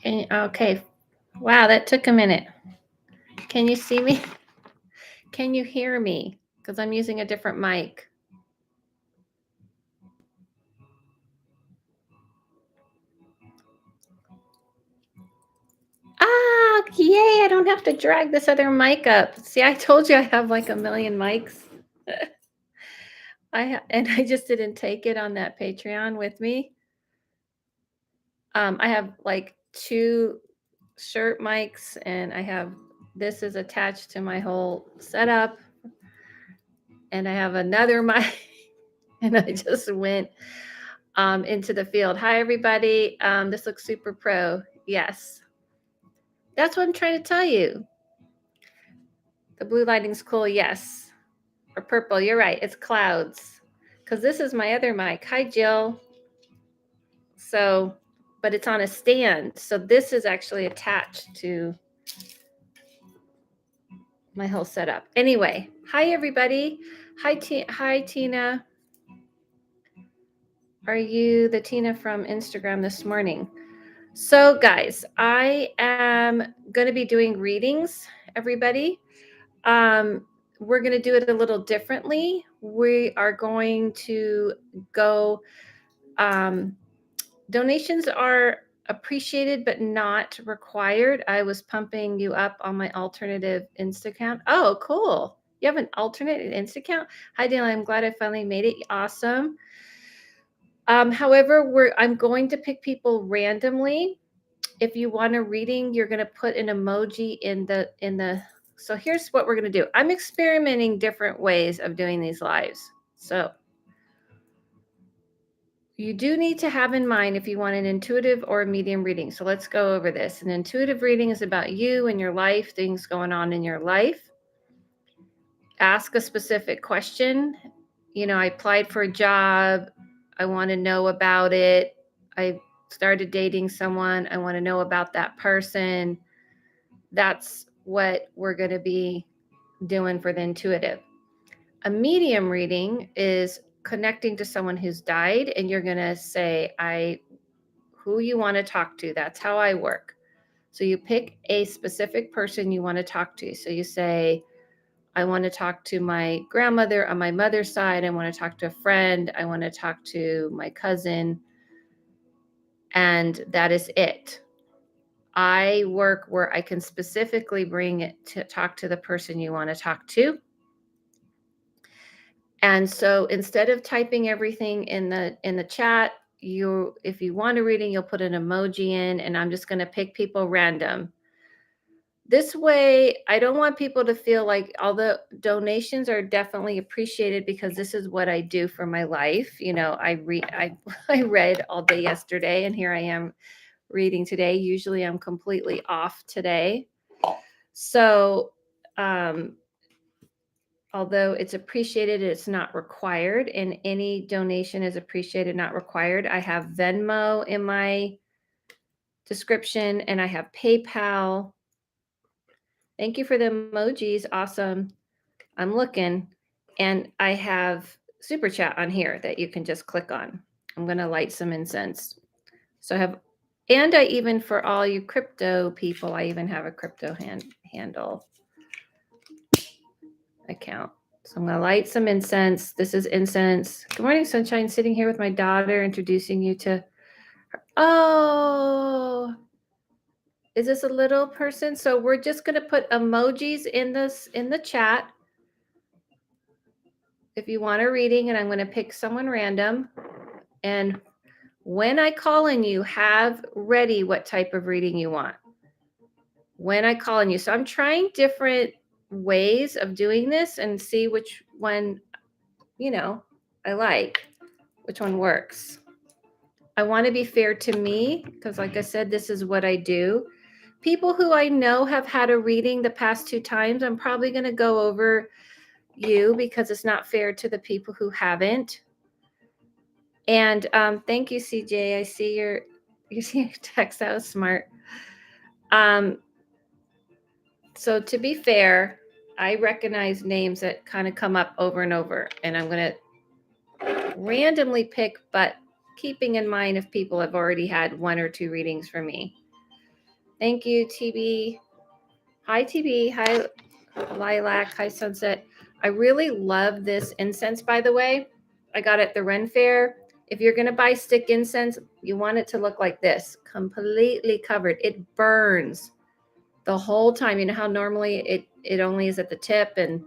Okay. Wow, that took a minute. Can you see me? Can you hear me? Because I'm using a different mic. Ah, yay, I don't have to drag this other mic up. See, I told you I have like a million mics. And I just didn't take it on that Patreon with me. I have like 2 shirt mics, and this is attached to my whole setup, and I have another mic, and I just went into the field. Hi, everybody. This looks super pro. Yes. That's what I'm trying to tell you. The blue lighting's cool. Yes. Or purple. You're right. It's clouds. Because this is my other mic. Hi, Jill. So, but it's on a stand. So this is actually attached to my whole setup. Anyway, hi, everybody. Hi, Tina. Are you the Tina from Instagram this morning? So, guys, I am going to be doing readings, everybody. We're going to do it a little differently. We are going to go, donations are appreciated but not required. I was pumping you up on my alternative Insta account. Oh, cool. You have an alternate Insta account? Hi, Dana. I'm glad I finally made it. Awesome. However, I'm going to pick people randomly. If you want a reading, you're going to put an emoji in the. So here's what we're going to do. I'm experimenting different ways of doing these lives. So you do need to have in mind if you want an intuitive or a medium reading. So let's go over this. An intuitive reading is about you and your life, things going on in your life. Ask a specific question. I applied for a job. I want to know about it. I started dating someone. I want to know about that person. That's what we're going to be doing for the intuitive. A medium reading is connecting to someone who's died, and you're going to say, who you want to talk to. That's how I work. So you pick a specific person you want to talk to. So you say, I want to talk to my grandmother on my mother's side. I want to talk to a friend. I want to talk to my cousin. And that is it. I work where I can specifically bring it to talk to the person you want to talk to. And so instead of typing everything in the chat, if you want a reading, you'll put an emoji in, and I'm just going to pick people random. This way, I don't want people to feel like, although donations are definitely appreciated because this is what I do for my life. I read all day yesterday, and here I am reading today. Usually I'm completely off today. So, although it's appreciated, it's not required, and any donation is appreciated, not required. I have Venmo in my description, and I have PayPal. Thank you for the emojis. Awesome. I'm looking, and I have Super Chat on here that you can just click on. I'm going to light some incense. So I even, for all you crypto people, I even have a crypto handle account. So I'm going to light some incense. This is incense. Good morning, sunshine. Sitting here with my daughter, introducing you to her. Oh, is this a little person? So we're just going to put emojis in the chat if you want a reading, and I'm going to pick someone random. And when I call on you, have ready what type of reading you want. When I call on you. So I'm trying different ways of doing this and see which one, I like, which one works. I want to be fair to me because, like I said, this is what I do. People who I know have had a reading the past 2 times, I'm probably going to go over you because it's not fair to the people who haven't. And thank you, CJ. I see your text. That was smart. So to be fair, I recognize names that kind of come up over and over, and I'm going to randomly pick, but keeping in mind if people have already had 1 or 2 readings from me. Thank you, TB. Hi, TB. Hi, Lilac. Hi, Sunset. I really love this incense, by the way. I got it at the Ren Fair. If you're going to buy stick incense, you want it to look like this, completely covered. It burns the whole time. You know how normally it only is at the tip and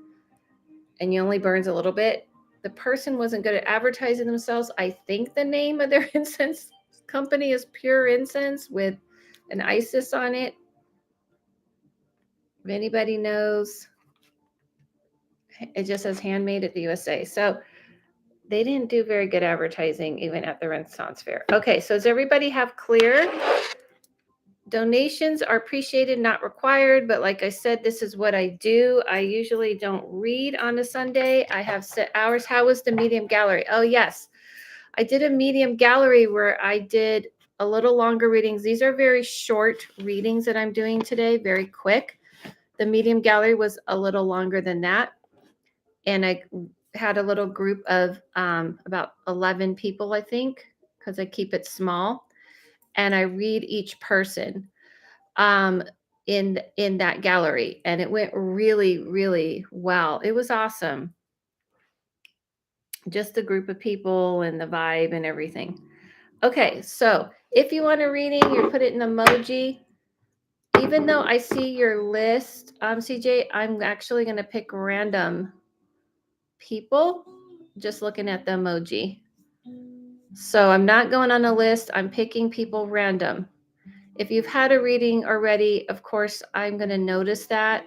you only burns a little bit? The person wasn't good at advertising themselves. I think the name of their incense company is Pure Incense with an Isis on it. If anybody knows, it just says handmade at the USA. So they didn't do very good advertising even at the Renaissance Fair. Okay, so does everybody have clear? Donations are appreciated, not required, but like I said, this is what I do. I usually don't read on a Sunday. I have set hours. How was the medium gallery? Oh, yes. I did a medium gallery where I did a little longer readings. These are very short readings that I'm doing today, very quick. The medium gallery was a little longer than that. And I had a little group of about 11 people, I think, because I keep it small. And I read each person in that gallery, and it went really, really well. It was awesome. Just the group of people and the vibe and everything. Okay, so if you want a reading, you put it in emoji. Even though I see your list, CJ, I'm actually going to pick random people just looking at the emoji. So I'm not going on a list. I'm picking people random. If you've had a reading already, of course, I'm going to notice that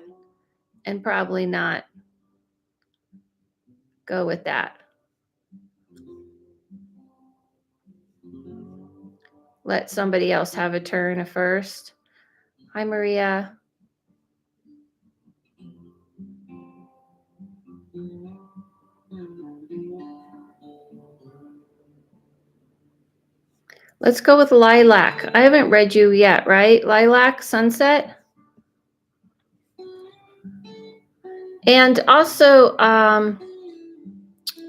and probably not go with that. Let somebody else have a turn first. Hi, Maria. Let's go with Lilac. I haven't read you yet, right? Lilac, Sunset. And also,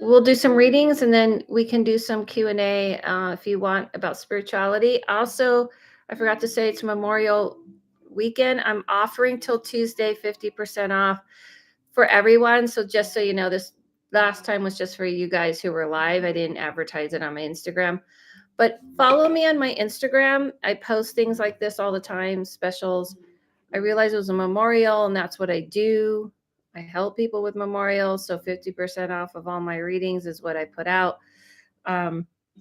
we'll do some readings and then we can do some Q&A if you want about spirituality. Also, I forgot to say it's Memorial Weekend. I'm offering till Tuesday 50% off for everyone. So just so you know, this last time was just for you guys who were live. I didn't advertise it on my Instagram. But follow me on my Instagram. I post things like this all the time, specials. I realized it was a memorial, and that's what I do. I help people with memorials. So 50% off of all my readings is what I put out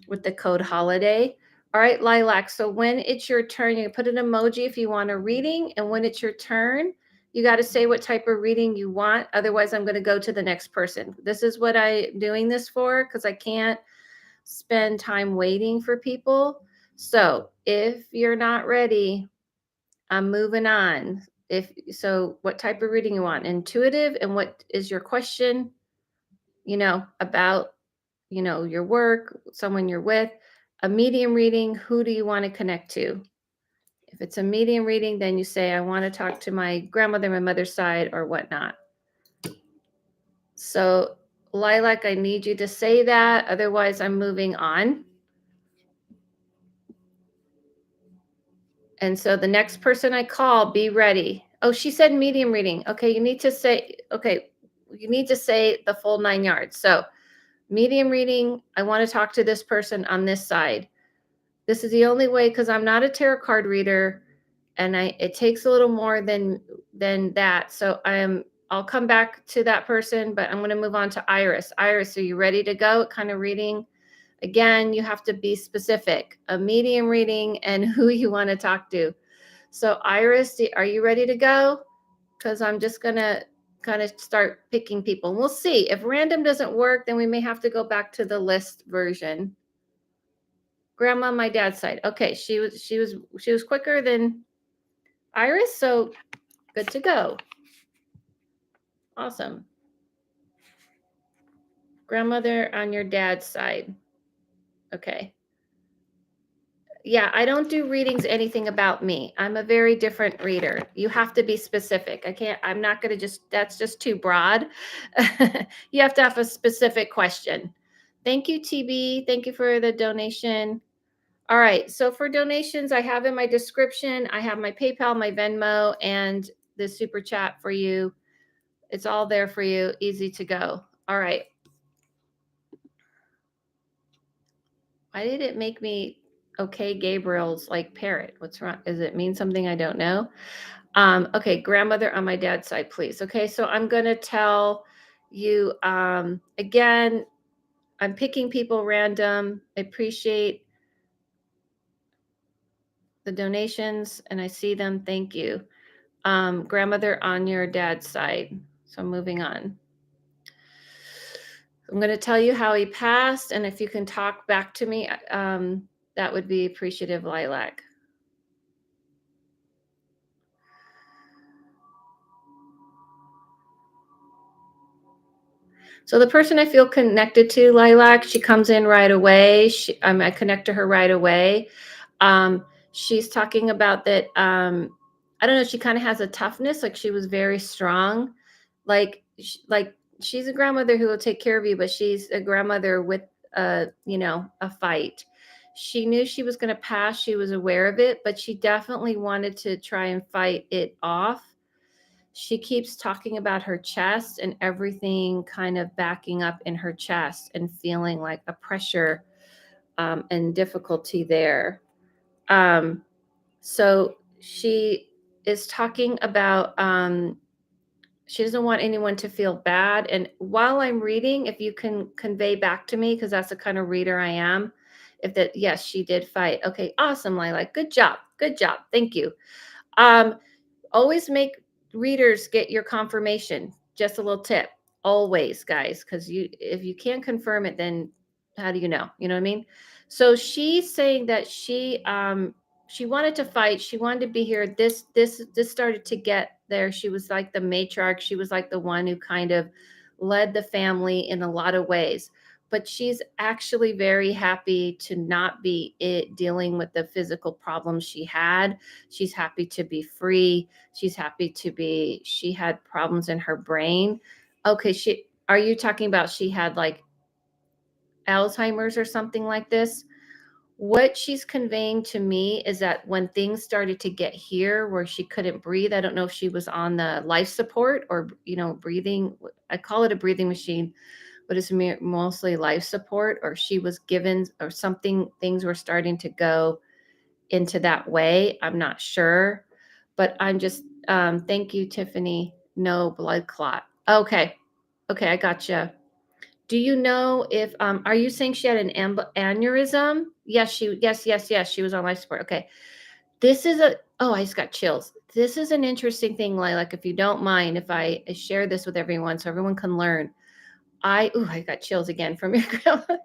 with the code HOLIDAY. All right, Lilac. So when it's your turn, you put an emoji if you want a reading. And when it's your turn, you got to say what type of reading you want. Otherwise, I'm going to go to the next person. This is what I'm doing this for because I can't spend time waiting for people. So if you're not ready, I'm moving on. If so, what type of reading you want? Intuitive, and what is your question? About your work, someone you're with. A medium reading, who do you want to connect to? If it's a medium reading, then you say, I want to talk to my grandmother, my mother's side, or whatnot. So, Lilac, I need you to say that. Otherwise, I'm moving on. And so the next person I call, be ready. Oh, she said medium reading. Okay, you need to say the full 9 yards. So medium reading, I want to talk to this person on this side. This is the only way because I'm not a tarot card reader and it takes a little more than that. So I'll come back to that person, but I'm going to move on to Iris. Iris, are you ready to go? Kind of reading. Again, you have to be specific, a medium reading and who you want to talk to. So Iris, are you ready to go? Because I'm just going to kind of start picking people. And we'll see. If random doesn't work, then we may have to go back to the list version. Grandma on my dad's side. Okay, she was quicker than Iris, so good to go. Awesome. Grandmother on your dad's side. Okay. Yeah, I don't do readings anything about me. I'm a very different reader. You have to be specific. I'm not going to that's just too broad. You have to have a specific question. Thank you, TB. Thank you for the donation. All right. So for donations, I have in my description, I have my PayPal, my Venmo, and the super chat for you. It's all there for you. Easy to go. All right. Why did it make me okay? Gabriel's like parrot. What's wrong? Does it mean something I don't know? Okay, grandmother on my dad's side, please. Okay, so I'm gonna tell you again. I'm picking people random. I appreciate the donations and I see them. Thank you. Grandmother on your dad's side. So moving on. I'm going to tell you how he passed, and if you can talk back to me, that would be appreciative, Lilac. So the person I feel connected to, Lilac, she comes in right away. I connect to her right away. She's talking about that. I don't know. She kind of has a toughness, like she was very strong. Like she's a grandmother who will take care of you, but she's a grandmother with a fight. She knew she was going to pass. She was aware of it, but she definitely wanted to try and fight it off. She keeps talking about her chest and everything kind of backing up in her chest and feeling like a pressure and difficulty there. So she is talking about she doesn't want anyone to feel bad. And while I'm reading, if you can convey back to me, because that's the kind of reader I am, if that, yes, she did fight. Okay, awesome, Lilac. Good job. Good job. Thank you. Um, Always make readers get your confirmation. Just a little tip. Always, guys, because if you can't confirm it, then how do you know? You know what I mean? So she's saying that she wanted to fight. She wanted to be here. This started to get there. She was like the matriarch. She was like the one who kind of led the family in a lot of ways. But she's actually very happy to not be dealing with the physical problems she had. She's happy to be free. She's happy to be, she had problems in her brain. Okay, are you talking about she had like Alzheimer's or something like this? What she's conveying to me is that when things started to get here where she couldn't breathe, I don't know if she was on the life support or, breathing. I call it a breathing machine, but it's mostly life support, or she was given or something, things were starting to go into that way. I'm not sure, but I'm just, thank you, Tiffany. No blood clot. Okay. Okay. I gotcha. Do you know if, are you saying she had an aneurysm? Yes. She was on life support. Okay. I just got chills. This is an interesting thing, Lilac, if you don't mind, if I share this with everyone so everyone can learn. I got chills again from your grandma.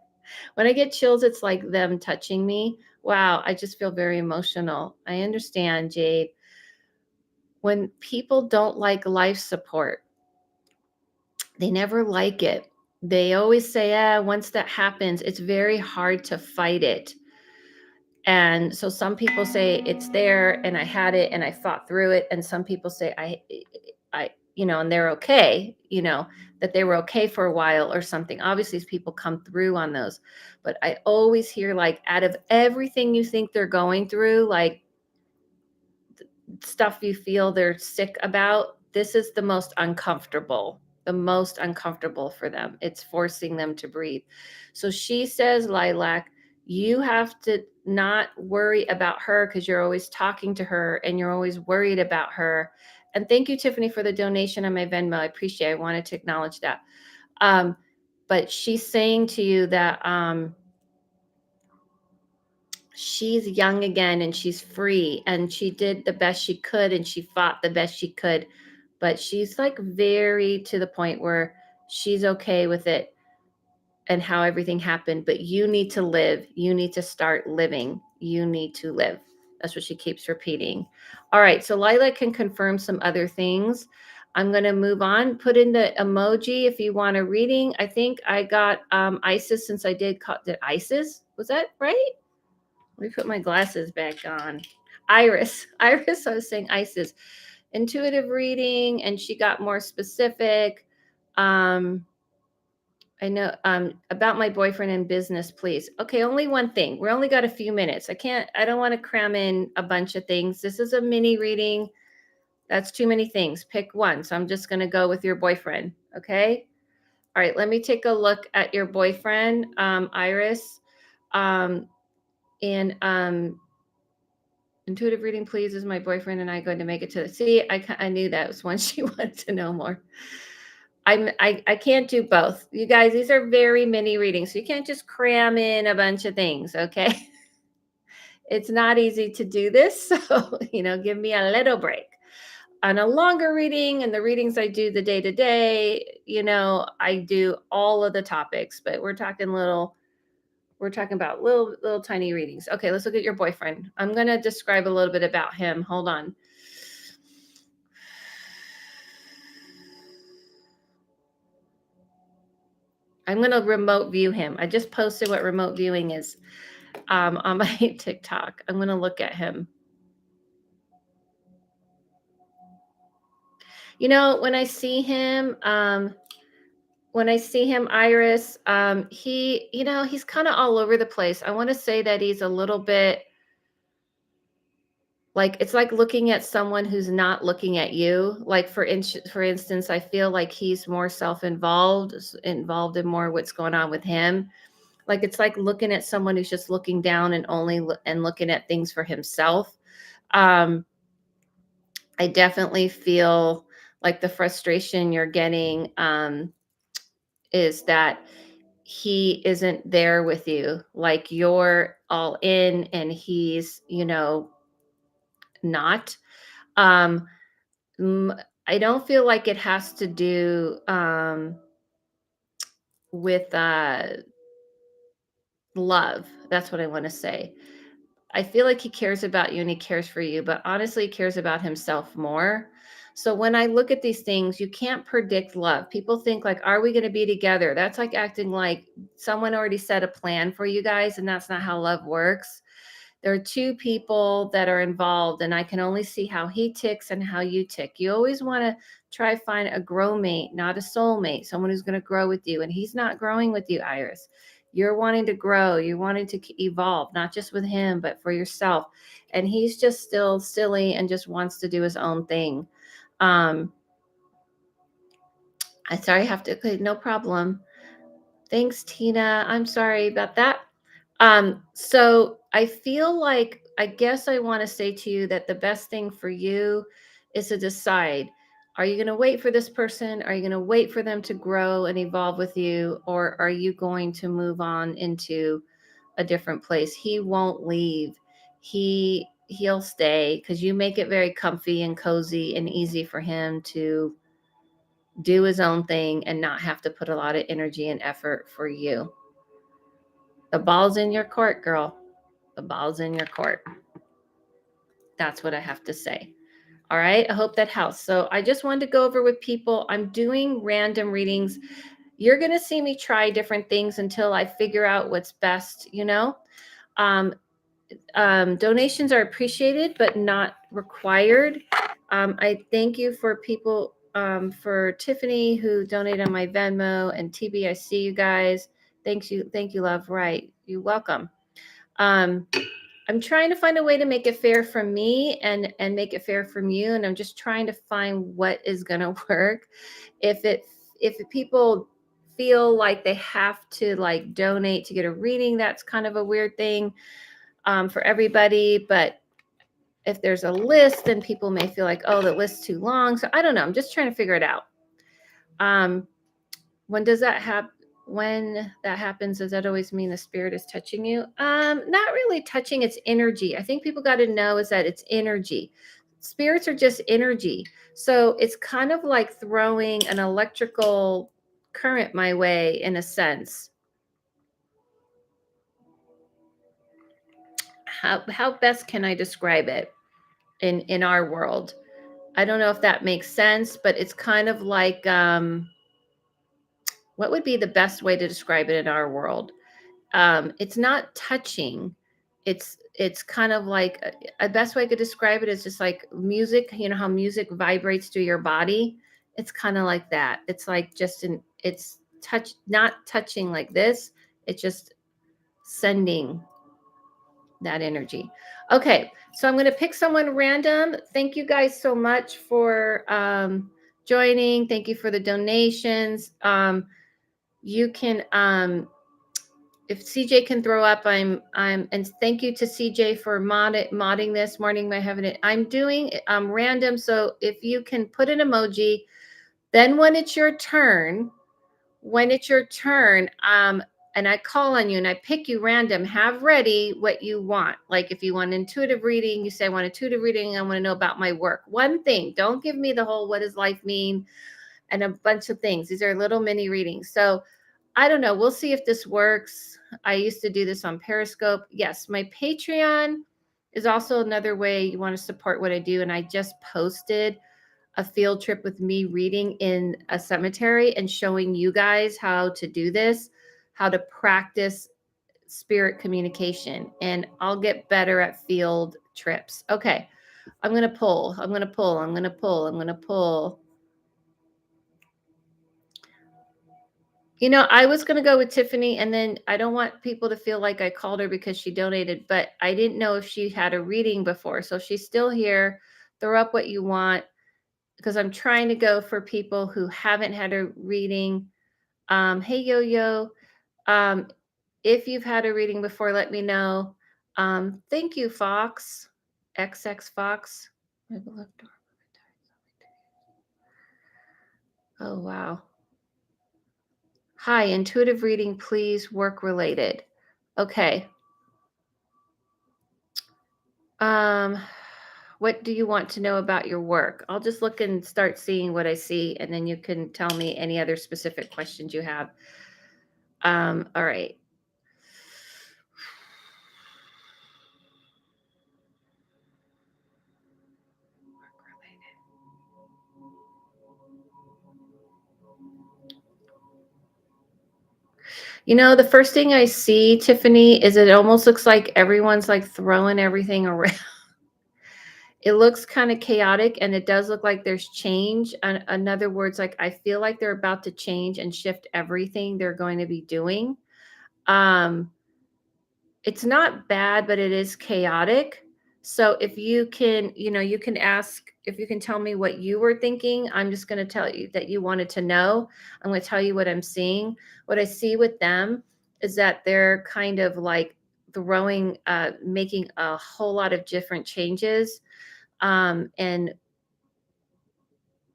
When I get chills, it's like them touching me. Wow, I just feel very emotional. I understand, Jade. When people don't like life support, they never like it. They always say, once that happens, it's very hard to fight it. And so some people say it's there and I had it and I fought through it. And some people say and they're okay, that they were okay for a while or something. Obviously, people come through on those. But I always hear, like, out of everything you think they're going through, like stuff you feel they're sick about, this is the most uncomfortable for them. It's forcing them to breathe. So she says, Lilac, you have to not worry about her because you're always talking to her and you're always worried about her. And thank you, Tiffany, for the donation on my Venmo. I appreciate it. I wanted to acknowledge that. But she's saying to you that she's young again and she's free and she did the best she could and she fought the best she could, but she's like very to the point where she's okay with it and how everything happened. But you need to live. You need to start living. You need to live. That's what she keeps repeating. All right. So Lila can confirm some other things. I'm going to move on. Put in the emoji if you want a reading. I think I got Isis since I did Isis. Was that right? Let me put my glasses back on. Iris. I was saying Isis. Intuitive reading, and she got more specific. I know, about my boyfriend and business, please. Okay, only one thing. We only got a few minutes. I don't want to cram in a bunch of things. This is a mini reading. That's too many things. Pick one. So I'm just going to go with your boyfriend. Okay. All right. Let me take a look at your boyfriend, Iris. Um, and intuitive reading, please. Is my boyfriend and I going to make it to the sea? I knew that was one she wanted to know more. I can't do both. You guys, these are very mini readings. So you can't just cram in a bunch of things, okay? It's not easy to do this. So, give me a little break. On a longer reading and the readings I do the day to day, I do all of the topics, but we're talking about little tiny readings. Okay, let's look at your boyfriend. I'm going to describe a little bit about him. Hold on. I'm going to remote view him. I just posted what remote viewing is on my TikTok. I'm going to look at him. When I see him, Iris, he's kind of all over the place. I want to say that he's a little bit like, it's like looking at someone who's not looking at you. Like for instance, I feel like he's more involved in more what's going on with him. Like it's like looking at someone who's just looking down and and looking at things for himself. Um, I definitely feel like the frustration you're getting is that he isn't there with you. Like you're all in and he's, not. Um, I don't feel like it has to do with love. That's what I want to say. I feel like he cares about you and he cares for you, but honestly, he cares about himself more. So when I look at these things, you can't predict love. People think like, are we going to be together? That's like acting like someone already set a plan for you guys, and that's not how love works. There are two people that are involved, and I can only see how he ticks and how you tick. You always want to try find a grow mate, not a soulmate, someone who's going to grow with you. And he's not growing with you, Iris. You're wanting to grow, you're wanting to evolve, not just with him, but for yourself. And he's just still silly and just wants to do his own thing. I sorry, I have to, okay, no problem. Thanks, Tina. I'm sorry about that. So I feel like, I guess I want to say to you that the best thing for you is to decide, are you going to wait for this person? Are you going to wait for them to grow and evolve with you? Or are you going to move on into a different place? He won't leave. He'll stay because you make it very comfy and cozy and easy for him to do his own thing and not have to put a lot of energy and effort for you. The ball's in your court, girl. The ball's in your court. That's what I have to say. All right. I hope that helps. So I just wanted to go over with people. I'm doing random readings. You're going to see me try different things until I figure out what's best, Um, donations are appreciated, but not required. I thank you for people, for Tiffany who donated on my Venmo, and TB. I see you guys. Thank you, love. Right, you're welcome. I'm trying to find a way to make it fair for me and make it fair from you, and I'm just trying to find what is going to work. If people feel like they have to like donate to get a reading, that's kind of a weird thing for everybody. But if there's a list, then people may feel like, oh, the list's too long. So I don't know. I'm just trying to figure it out. When does that happen? When that happens, does that always mean the spirit is touching you? Not really touching, it's energy. I think people got to know is that it's energy. Spirits are just energy. So it's kind of like throwing an electrical current my way in a sense. How best can I describe it in our world? I don't know if that makes sense, but it's kind of like what would be the best way to describe it in our world? It's not touching. It's kind of like a best way I could describe it is just like music. You know how music vibrates through your body. It's kind of like that. It's like just not touching like this. It's just sending that energy. Okay, so I'm going to pick someone random. Thank you guys so much for joining. Thank you for the donations. You can if CJ can throw up, I'm and thank you to CJ for modding this morning by having it. I'm doing random, so if you can put an emoji, then when it's your turn, and I call on you and I pick you random, have ready what you want. Like if you want intuitive reading, you say, I want intuitive reading. I want to know about my work. One thing, don't give me the whole, what does life mean? And a bunch of things. These are little mini readings. So I don't know. We'll see if this works. I used to do this on Periscope. Yes, my Patreon is also another way you want to support what I do. And I just posted a field trip with me reading in a cemetery and showing you guys how to do this, how to practice spirit communication. And I'll get better at field trips. Okay. I'm going to pull. You know, I was going to go with Tiffany, and then I don't want people to feel like I called her because she donated, but I didn't know if she had a reading before. So if she's still here, throw up what you want, because I'm trying to go for people who haven't had a reading. Hey, Yo-Yo. If you've had a reading before, let me know. Thank you, Fox. XX Fox. Oh, wow. Hi, intuitive reading, please, work related. Okay. What do you want to know about your work? I'll just look and start seeing what I see, and then you can tell me any other specific questions you have. All right. You know, the first thing I see, Tiffany, is it almost looks like everyone's like throwing everything around. It looks kind of chaotic, and it does look like there's change. In other words, like I feel like they're about to change and shift everything they're going to be doing. It's not bad, but it is chaotic. So if you can, you can ask, if you can tell me what you were thinking. I'm just going to tell you that you wanted to know. I'm going to tell you what I'm seeing. What I see with them is that they're kind of like making a whole lot of different changes. And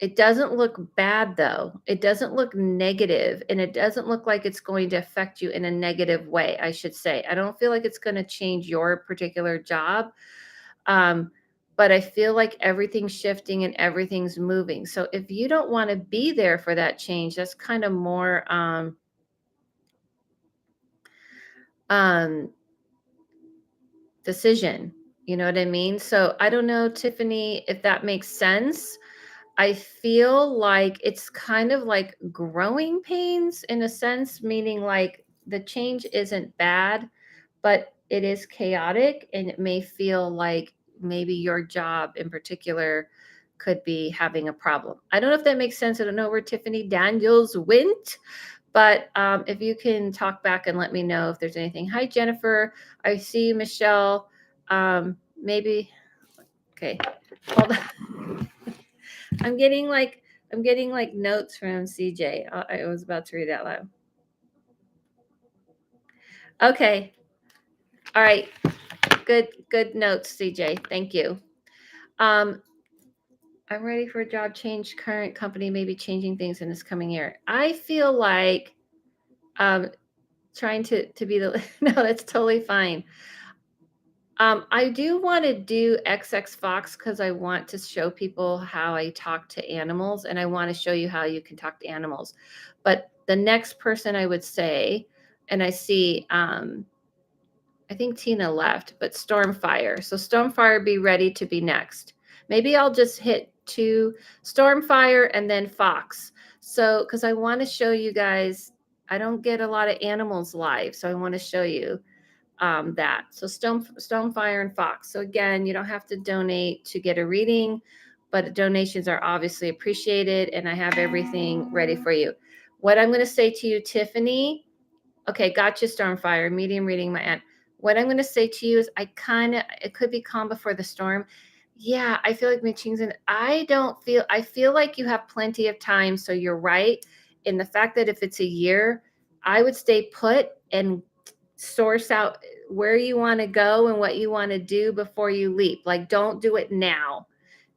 it doesn't look bad, though. It doesn't look negative, and it doesn't look like it's going to affect you in a negative way, I should say. I don't feel like it's going to change your particular job. But I feel like everything's shifting and everything's moving. So if you don't want to be there for that change, that's kind of more decision. You know what I mean? So I don't know, Tiffany, if that makes sense. I feel like it's kind of like growing pains in a sense, meaning like the change isn't bad, but it is chaotic, and it may feel like maybe your job in particular could be having a problem. I don't know if that makes sense. I don't know where Tiffany Daniels went, but if you can talk back and let me know if there's anything. Hi, Jennifer. I see you, Michelle. Maybe. Okay. Hold on. I'm getting like notes from CJ. I was about to read out loud. Okay. All right. Good notes, CJ. Thank you. I'm ready for a job change. Current company may be changing things in this coming year. I feel like trying to be the no, that's totally fine. I do want to do XX Fox because I want to show people how I talk to animals, and I want to show you how you can talk to animals. But the next person I would say, and I see, I think Tina left, but Stormfire. So Stormfire, be ready to be next. Maybe I'll just hit two, Stormfire and then Fox. So, because I want to show you guys, I don't get a lot of animals live, so I want to show you that. So Stonefire and Fox. So again, you don't have to donate to get a reading, but donations are obviously appreciated, and I have everything ready for you. What I'm going to say to you, Tiffany, okay, gotcha, Stormfire, medium reading, my aunt. What I'm going to say to you is it could be calm before the storm. Yeah, I feel like Ming and I feel like you have plenty of time. So you're right in the fact that if it's a year, I would stay put and source out where you want to go and what you want to do before you leap. Like, don't do it now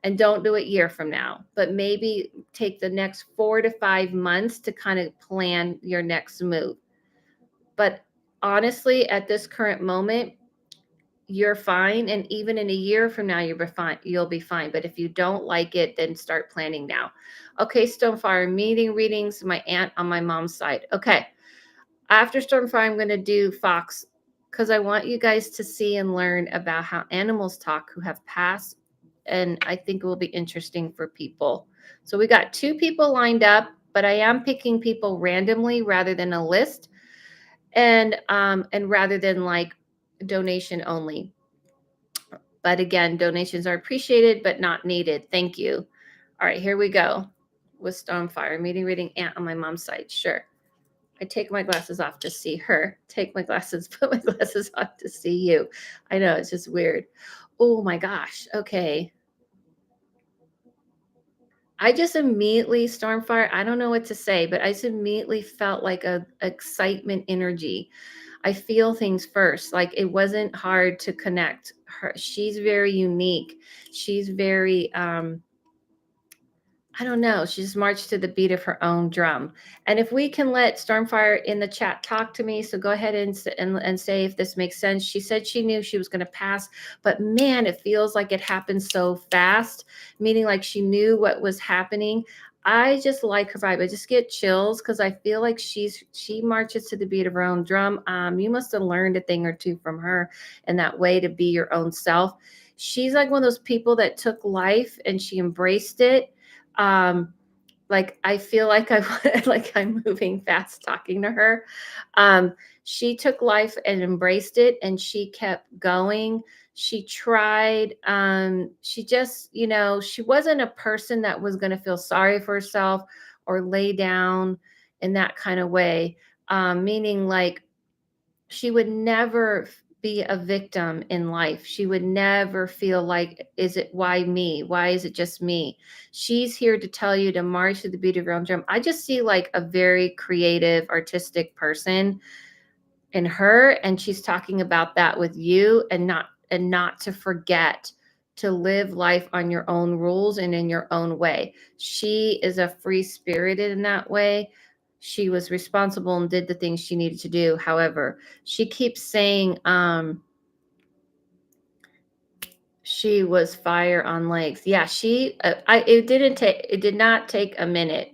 and don't do it a year from now, but maybe take the next 4 to 5 months to kind of plan your next move. But honestly, at this current moment, you're fine. And even in a year from now, you'll be fine. But if you don't like it, then start planning now. Okay, Stonefire, meeting readings, my aunt on my mom's side. Okay. After Stormfire, I'm going to do Fox because I want you guys to see and learn about how animals talk who have passed. And I think it will be interesting for people. So we got 2 people lined up, but I am picking people randomly rather than a list, and rather than like donation only. But again, donations are appreciated but not needed. Thank you. All right, here we go with Stormfire. Meeting reading aunt on my mom's side. Sure. I take my glasses off to see her. Take my glasses, put my glasses on to see you. I know, it's just weird. Oh my gosh. Okay. I just immediately, Stormfire, I don't know what to say, but I just immediately felt like a excitement energy. I feel things first. Like, it wasn't hard to connect her. She's very unique. She's very I don't know. She just marched to the beat of her own drum. And if we can let Stormfire in the chat talk to me, so go ahead and say if this makes sense. She said she knew she was going to pass, but man, it feels like it happened so fast, meaning like she knew what was happening. I just like her vibe. I just get chills because I feel like she marches to the beat of her own drum. You must have learned a thing or two from her in that way to be your own self. She's like one of those people that took life and she embraced it. Like, I feel like like I'm moving fast talking to her. She took life and embraced it, and she kept going. She tried. She just, she wasn't a person that was going to feel sorry for herself or lay down in that kind of way. Meaning, like, she would never be a victim in life. She would never feel like, is it why me? Why is it just me? She's here to tell you to march to the beat of your own drum. I just see like a very creative, artistic person in her, and she's talking about that with you, and not to forget to live life on your own rules and in your own way. She is a free spirited in that way. She was responsible and did the things she needed to do. However, she keeps saying she was fire on legs. Yeah, it did not take a minute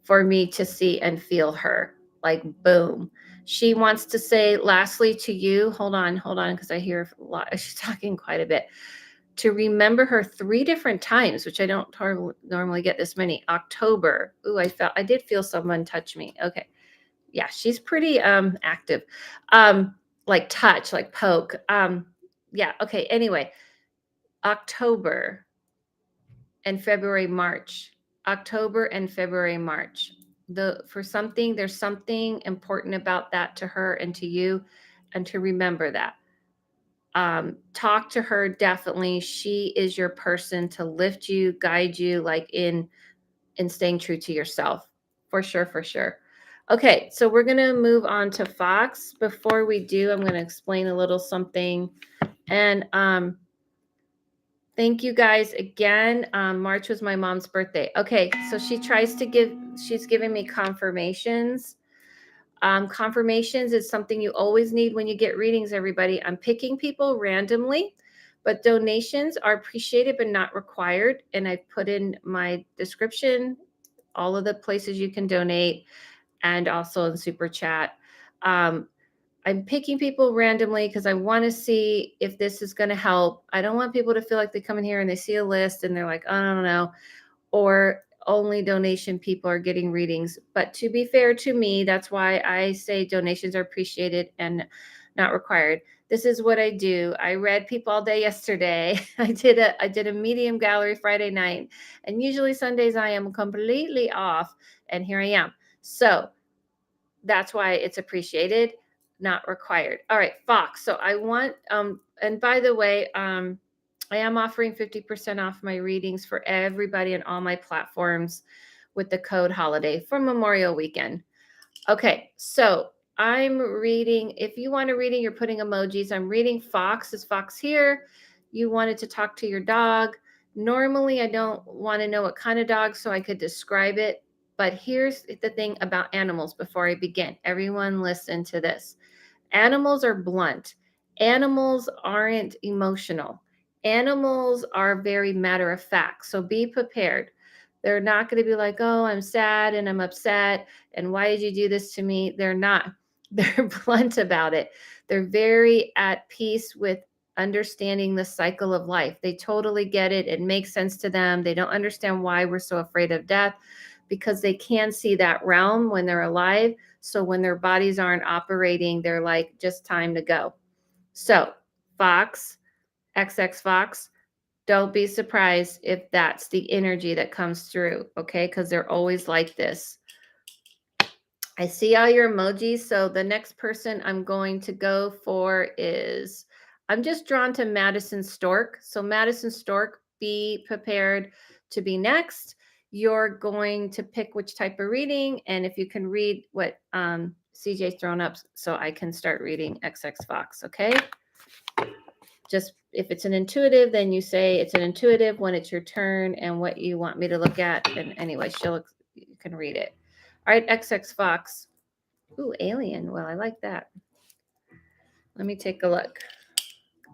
for me to see and feel her. Like, boom. She wants to say, lastly, to you, hold on, because I hear a lot. She's talking quite a bit. To remember her 3 different times, which I don't normally get this many. October. Ooh, I did feel someone touch me. Okay. Yeah, she's pretty active. Like touch, like poke. Yeah, okay. Anyway, October and February, March. October and February, March. There's something important about that to her and to you, and to remember that. Talk to her, definitely. She is your person to lift you, guide you, like in staying true to yourself. For sure, for sure. Okay, so we're going to move on to Fox. Before we do, I'm going to explain a little something. And thank you guys again. March was my mom's birthday. Okay, so she's giving me confirmations. Confirmations is something you always need when you get readings, everybody. I'm picking people randomly, but donations are appreciated but not required. And I put in my description all of the places you can donate, and also in Super Chat. I'm picking people randomly because I want to see if this is going to help. I don't want people to feel like they come in here and they see a list and they're like, I don't know, or only donation people are getting readings. But to be fair to me, that's why I say donations are appreciated and not required. This is what I do. I read people all day yesterday. I did a medium gallery Friday night, and usually Sundays I am completely off, and here I am. So that's why it's appreciated, not required. All right, Fox. So I want, and by the way, I am offering 50% off my readings for everybody on all my platforms with the code holiday for Memorial Weekend. Okay, so I'm reading. If you want a reading, you're putting emojis. I'm reading Fox. Is Fox here? You wanted to talk to your dog. Normally, I don't want to know what kind of dog so I could describe it. But here's the thing about animals before I begin. Everyone listen to this. Animals are blunt. Animals aren't emotional. Animals are very matter of fact. So be prepared. They're not going to be like, oh, I'm sad and I'm upset. And why did you do this to me? They're not. They're blunt about it. They're very at peace with understanding the cycle of life. They totally get it. It makes sense to them. They don't understand why we're so afraid of death because they can see that realm when they're alive. So when their bodies aren't operating, they're like, just time to go. So, Fox, XX Fox, don't be surprised if that's the energy that comes through, okay? Because they're always like this. I see all your emojis. So the next person I'm going to go for is, I'm just drawn to Madison Stork. So Madison Stork, be prepared to be next. You're going to pick which type of reading. And if you can read what CJ's thrown up so I can start reading XX Fox, okay? Just if it's an intuitive, then you say it's an intuitive when it's your turn and what you want me to look at. And anyway, you can read it. All right, XX Fox. Ooh, alien. Well, I like that. Let me take a look.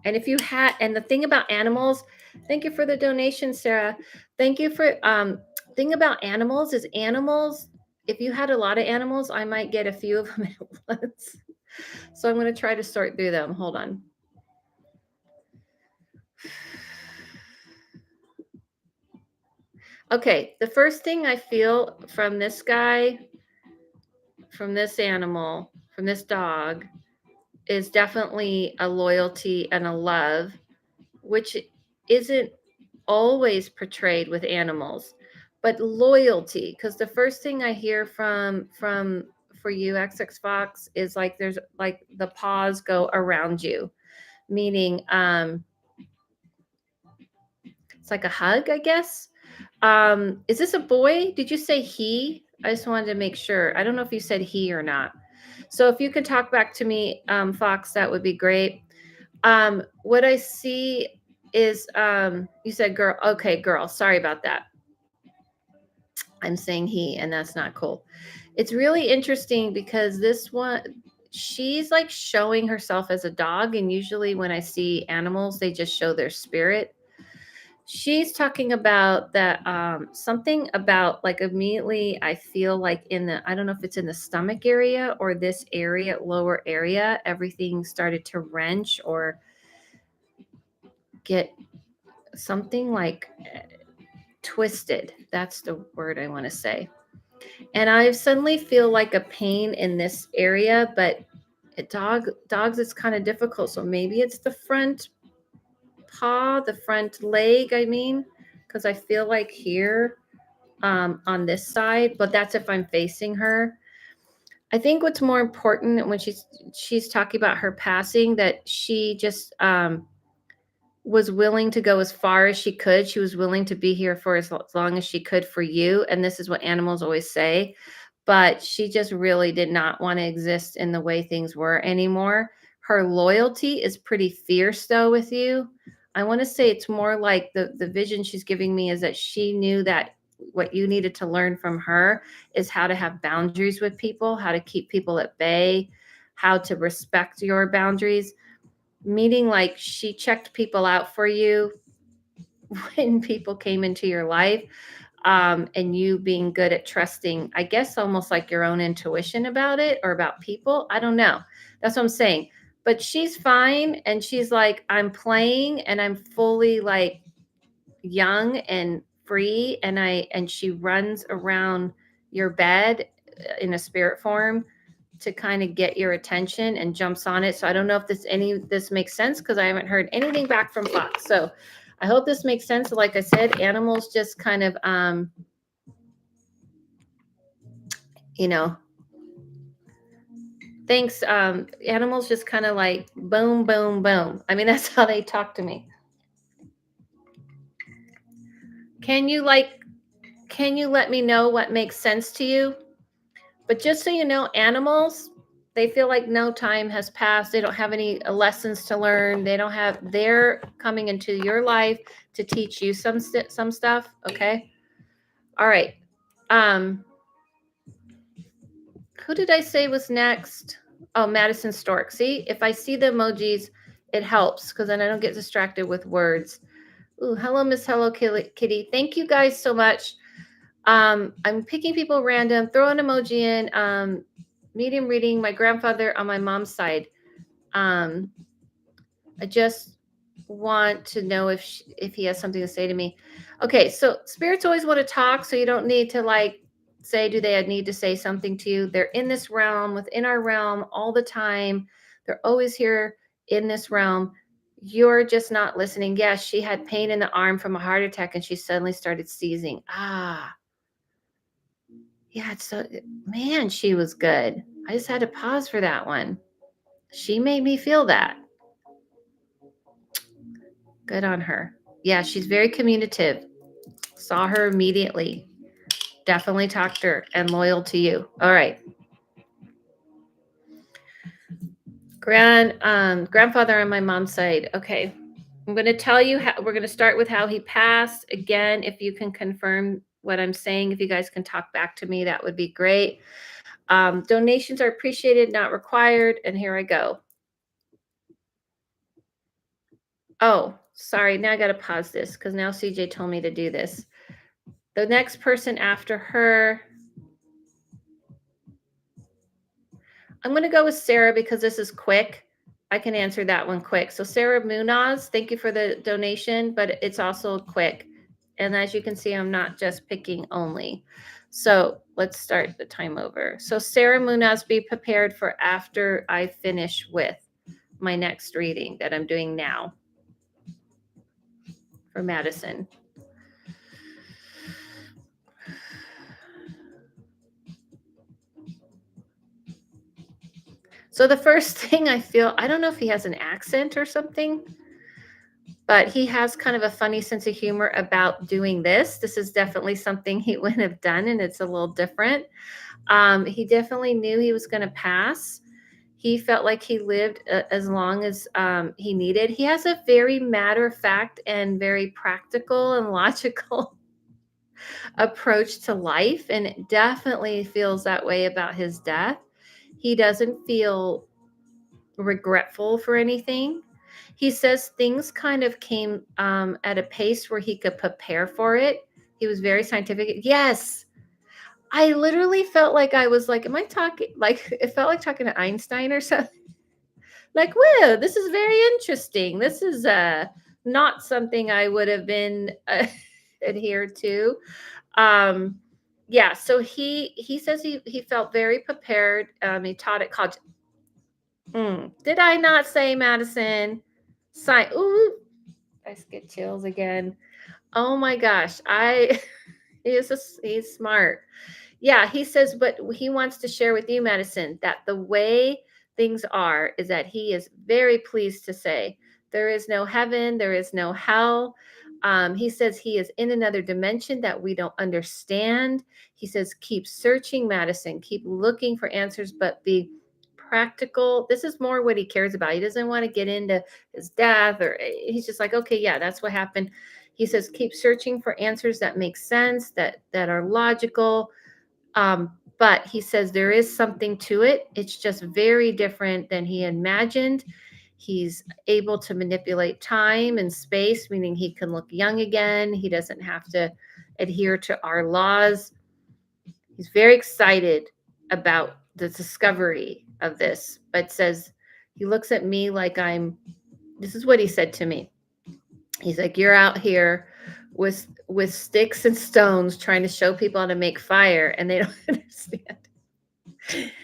And if you had, and the thing about animals, thank you for the donation, Sarah. Thank you for, thing about animals is animals, if you had a lot of animals, I might get a few of them at once. So I'm going to try to sort through them. Hold on. Okay, the first thing I feel from this guy, from this animal, from this dog, is definitely a loyalty and a love, which isn't always portrayed with animals, but loyalty. Because the first thing I hear from for you, XX Fox, is like there's like the paws go around you, meaning it's like a hug, I guess. Is this a boy? Did you say he? I just wanted to make sure. I don't know if you said he or not. So if you could talk back to me, Fox, that would be great. What I see is you said girl. Okay, girl. Sorry about that. I'm saying he, and that's not cool. It's really interesting because this one, she's like showing herself as a dog. And usually when I see animals, they just show their spirit. She's talking about that something about like immediately I feel like in the, I don't know if it's in the stomach area or this area, lower area, everything started to wrench or get something like twisted. That's the word I want to say. And I suddenly feel like a pain in this area, but dogs it's kind of difficult. So maybe it's the front paw, the front leg, I mean, because I feel like here on this side, but that's if I'm facing her. I think what's more important when she's talking about her passing, that she just was willing to go as far as she could. She was willing to be here for as long as she could for you. And this is what animals always say. But she just really did not want to exist in the way things were anymore. Her loyalty is pretty fierce, though, with you. I want to say it's more like the vision she's giving me is that she knew that what you needed to learn from her is how to have boundaries with people, how to keep people at bay, how to respect your boundaries. Meaning like she checked people out for you when people came into your life, and you being good at trusting, I guess almost like your own intuition about it or about people. I don't know. That's what I'm saying. But she's fine. And she's like, I'm playing and I'm fully like young and free. And she runs around your bed in a spirit form to kind of get your attention and jumps on it. So I don't know if this makes sense because I haven't heard anything back from Fox. So I hope this makes sense. Like I said, animals just kind of you know, thanks. Animals just kind of like boom, boom, boom. I mean, that's how they talk to me. Can you let me know what makes sense to you? But just so you know, animals, they feel like no time has passed. They don't have any lessons to learn. They're coming into your life to teach you some stuff. Okay. All right. Um, who did I say was next? Oh, Madison Stork. See, if I see the emojis, it helps because then I don't get distracted with words. Ooh, hello, Miss Hello Kitty. Thank you guys so much. I'm picking people random, throw an emoji in. Medium reading, my grandfather on my mom's side. I just want to know if he has something to say to me. Okay, so spirits always want to talk, so you don't need to like say, do they need to say something to you? They're in this realm, within our realm all the time. They're always here in this realm. You're just not listening. Yes, she had pain in the arm from a heart attack and she suddenly started seizing. Yeah, so man, she was good. I just had to pause for that one. She made me feel that. Good on her. Yeah, she's very communicative. Saw her immediately. Definitely talked to her and loyal to you. All right. Grandfather on my mom's side. Okay. I'm going to tell you how we're going to start with how he passed. Again, if you can confirm what I'm saying, if you guys can talk back to me, that would be great. Donations are appreciated, not required. And here I go. Oh, sorry. Now I got to pause this because now CJ told me to do this. The next person after her, I'm going to go with Sarah because this is quick. I can answer that one quick. So Sarah Munaz, thank you for the donation, but it's also quick. And as you can see, I'm not just picking only. So let's start the time over. So Sarah Munaz, be prepared for after I finish with my next reading that I'm doing now for Madison. So the first thing I feel, I don't know if he has an accent or something, but he has kind of a funny sense of humor about doing this. This is definitely something he wouldn't have done, and it's a little different. He definitely knew he was going to pass. He felt like he lived as long as he needed. He has a very matter of fact and very practical and logical approach to life, and it definitely feels that way about his death. He doesn't feel regretful for anything. He says things kind of came at a pace where he could prepare for it. He was very scientific. Yes. I literally felt like I was like, am I talking? Like, it felt like talking to Einstein or something. Like, whoa, this is very interesting. This is not something I would have been adhered to. Yeah, so he says he felt very prepared. He taught at college. Did I not say Madison? Ooh, I get chills again. Oh my gosh, he's smart. Yeah, he says, but he wants to share with you, Madison, that the way things are is that he is very pleased to say there is no heaven, there is no hell. He says he is in another dimension that we don't understand. He says, keep searching, Madison, keep looking for answers, but be practical. This is more what he cares about. He doesn't want to get into his death, or he's just like, okay, yeah, that's what happened. He says, keep searching for answers that make sense, that are logical. But he says there is something to it. It's just very different than he imagined. He's able to manipulate time and space, meaning he can look young again. He doesn't have to adhere to our laws. He's very excited about the discovery of this, but says he looks at me like this is what he said to me. He's like, you're out here with sticks and stones trying to show people how to make fire, and they don't understand.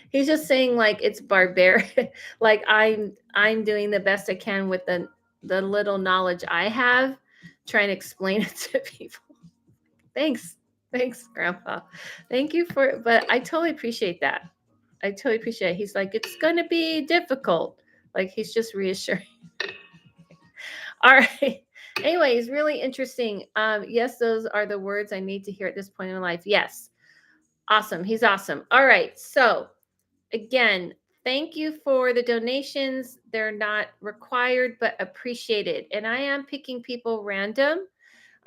He's just saying like it's barbaric. Like I'm doing the best I can with the little knowledge I have, trying to explain it to people. Thanks. Thanks, Grandpa. Thank you but I totally appreciate that. I totally appreciate it. He's like, it's going to be difficult. Like, he's just reassuring. All right. Anyways, really interesting. Yes, those are the words I need to hear at this point in my life. Yes. Awesome. He's awesome. All right. So, again, thank you for the donations. They're not required, but appreciated. And I am picking people random.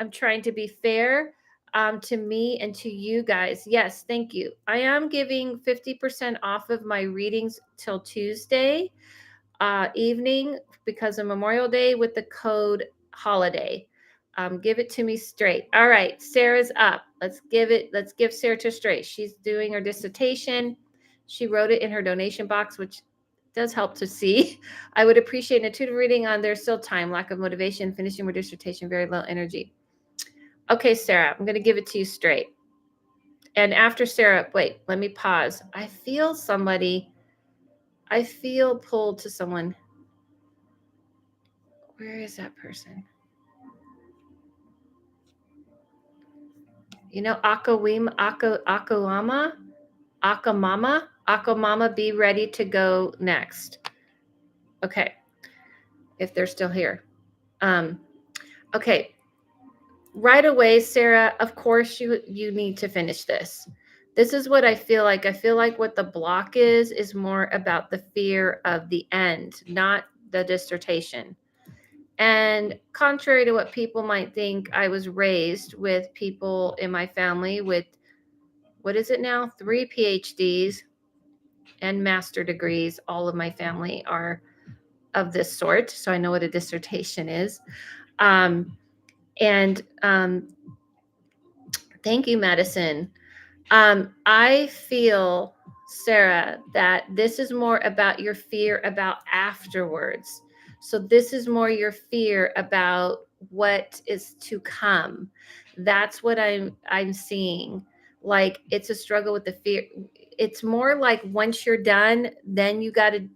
I'm trying to be fair to me and to you guys. Yes, thank you. I am giving 50% off of my readings till Tuesday evening because of Memorial Day with the code holiday. Give it to me straight. All right, Sarah's up. Let's give Sarah to straight. She's doing her dissertation. She wrote it in her donation box, which does help to see. I would appreciate an intuitive reading on there's still time, lack of motivation, finishing her dissertation, very low energy. Okay, Sarah, I'm going to give it to you straight. And after Sarah, wait, let me pause. I feel pulled to someone. Where is that person? You know, Akamama, be ready to go next. Okay, if they're still here. Okay, right away, Sarah, of course you need to finish this. This is what I feel like. I feel like what the block is more about the fear of the end, not the dissertation. And contrary to what people might think, I was raised with people in my family with, what is it now? 3 PhDs and master degrees. All of my family are of this sort. So I know what a dissertation is. And thank you, Madison. I feel, Sarah, that this is more about your fear about afterwards. So this is more your fear about what is to come. That's what I'm seeing. Like, it's a struggle with the fear. It's more like once you're done, then you got to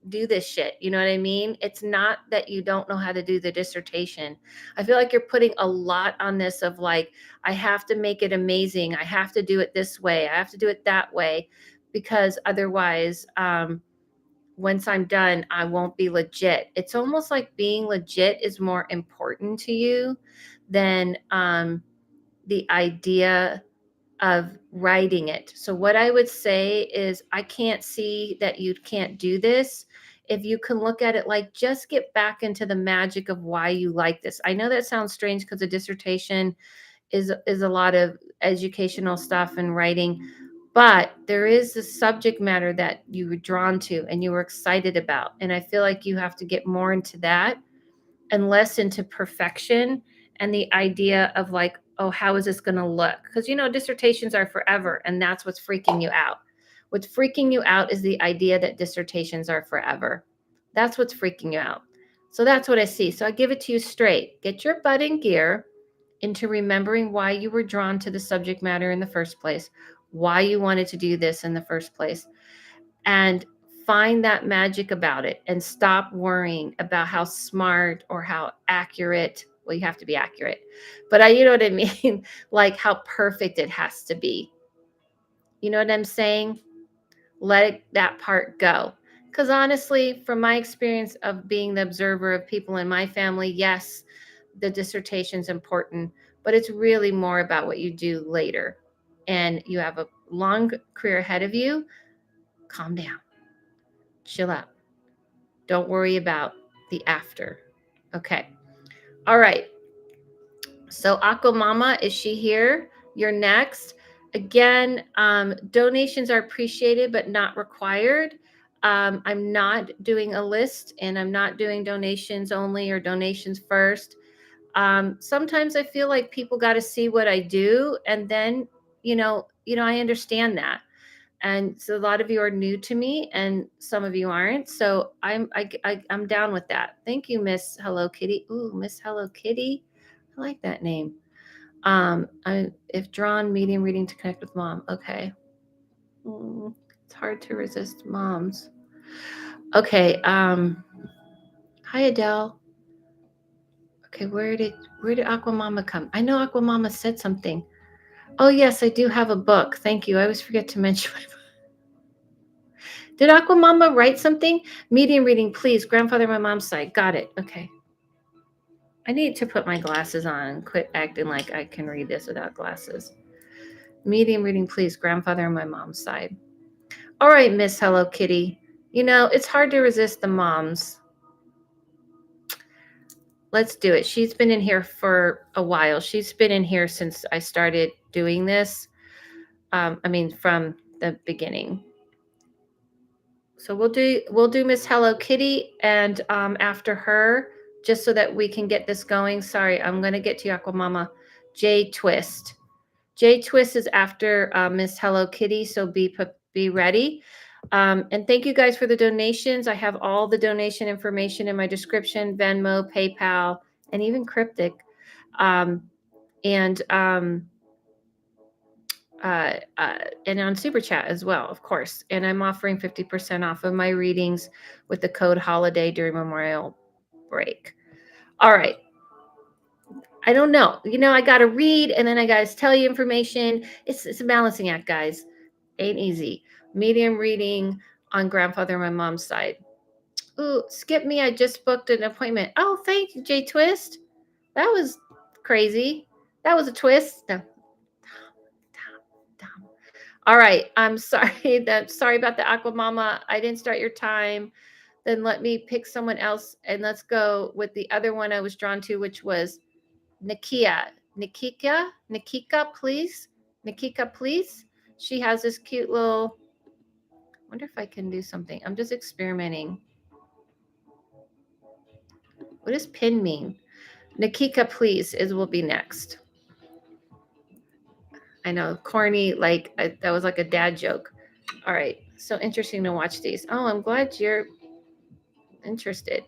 do this shit. You know what I mean? It's not that you don't know how to do the dissertation. I feel like you're putting a lot on this of like, I have to make it amazing. I have to do it this way. I have to do it that way, because otherwise, once I'm done, I won't be legit. It's almost like being legit is more important to you than the idea of writing it. So what I would say is, I can't see that you can't do this. If you can look at it like, just get back into the magic of why you like this. I know that sounds strange because a dissertation is a lot of educational stuff and writing, but there is the subject matter that you were drawn to and you were excited about. And I feel like you have to get more into that and less into perfection and the idea of like, oh, how is this going to look? Because, you know, dissertations are forever, and that's what's freaking you out. What's freaking you out is the idea that dissertations are forever. That's what's freaking you out. So that's what I see. So I give it to you straight. Get your butt in gear into remembering why you were drawn to the subject matter in the first place, why you wanted to do this in the first place, and find that magic about it and stop worrying about how smart or how accurate. Well, you have to be accurate, but you know what I mean? Like how perfect it has to be. You know what I'm saying? Let that part go. Because honestly, from my experience of being the observer of people in my family, yes, the dissertation's important, but it's really more about what you do later. And you have a long career ahead of you. Calm down, chill out. Don't worry about the after. Okay. All right. So Aqua Mama, is she here? You're next. Again, donations are appreciated but not required. I'm not doing a list, and I'm not doing donations only or donations first. Sometimes I feel like people got to see what I do, and then I understand that. And so a lot of you are new to me and some of you aren't, so I'm down with that. Thank you, Miss Hello Kitty. Ooh, Miss Hello Kitty, I like that name. If drawn, medium reading to connect with mom. Okay. It's hard to resist moms. Okay. Hi, Adele. Okay, where did Aquamama come? I know Aquamama said something. Oh, yes, I do have a book. Thank you. I always forget to mention my book. Did Aquamama write something? Medium reading, please. Grandfather, my mom's side. Got it. Okay. I need to put my glasses on and quit acting like I can read this without glasses. Medium reading, please. Grandfather on my mom's side. All right, Miss Hello Kitty. You know, it's hard to resist the moms. Let's do it. She's been in here for a while. She's been in here since I started doing this. From the beginning. So we'll do Miss Hello Kitty, and after her, just so that we can get this going. Sorry, I'm going to get to Aquamama. J Twist. J Twist is after Miss Hello Kitty, so be ready. And thank you guys for the donations. I have all the donation information in my description: Venmo, PayPal, and even Cryptic. And on Super Chat as well, of course. And I'm offering 50% off of my readings with the code HOLIDAY during Memorial break. All right. I don't know. You know, I got to read and then I got to tell you information. It's a balancing act, guys. Ain't easy. Medium reading on grandfather and my mom's side. Ooh, skip me. I just booked an appointment. Oh, thank you, J Twist. That was crazy. That was a twist. No. All right. I'm sorry. Sorry about the Aquamama. I didn't start your time. Then let me pick someone else and let's go with the other one I was drawn to, which was Nikika, please. Nikika, please. She has this cute little. I wonder if I can do something. I'm just experimenting. What does pin mean? Nikika, please, will be next. I know, corny, like that was like a dad joke. All right, so interesting to watch these. Oh, I'm glad you're interested.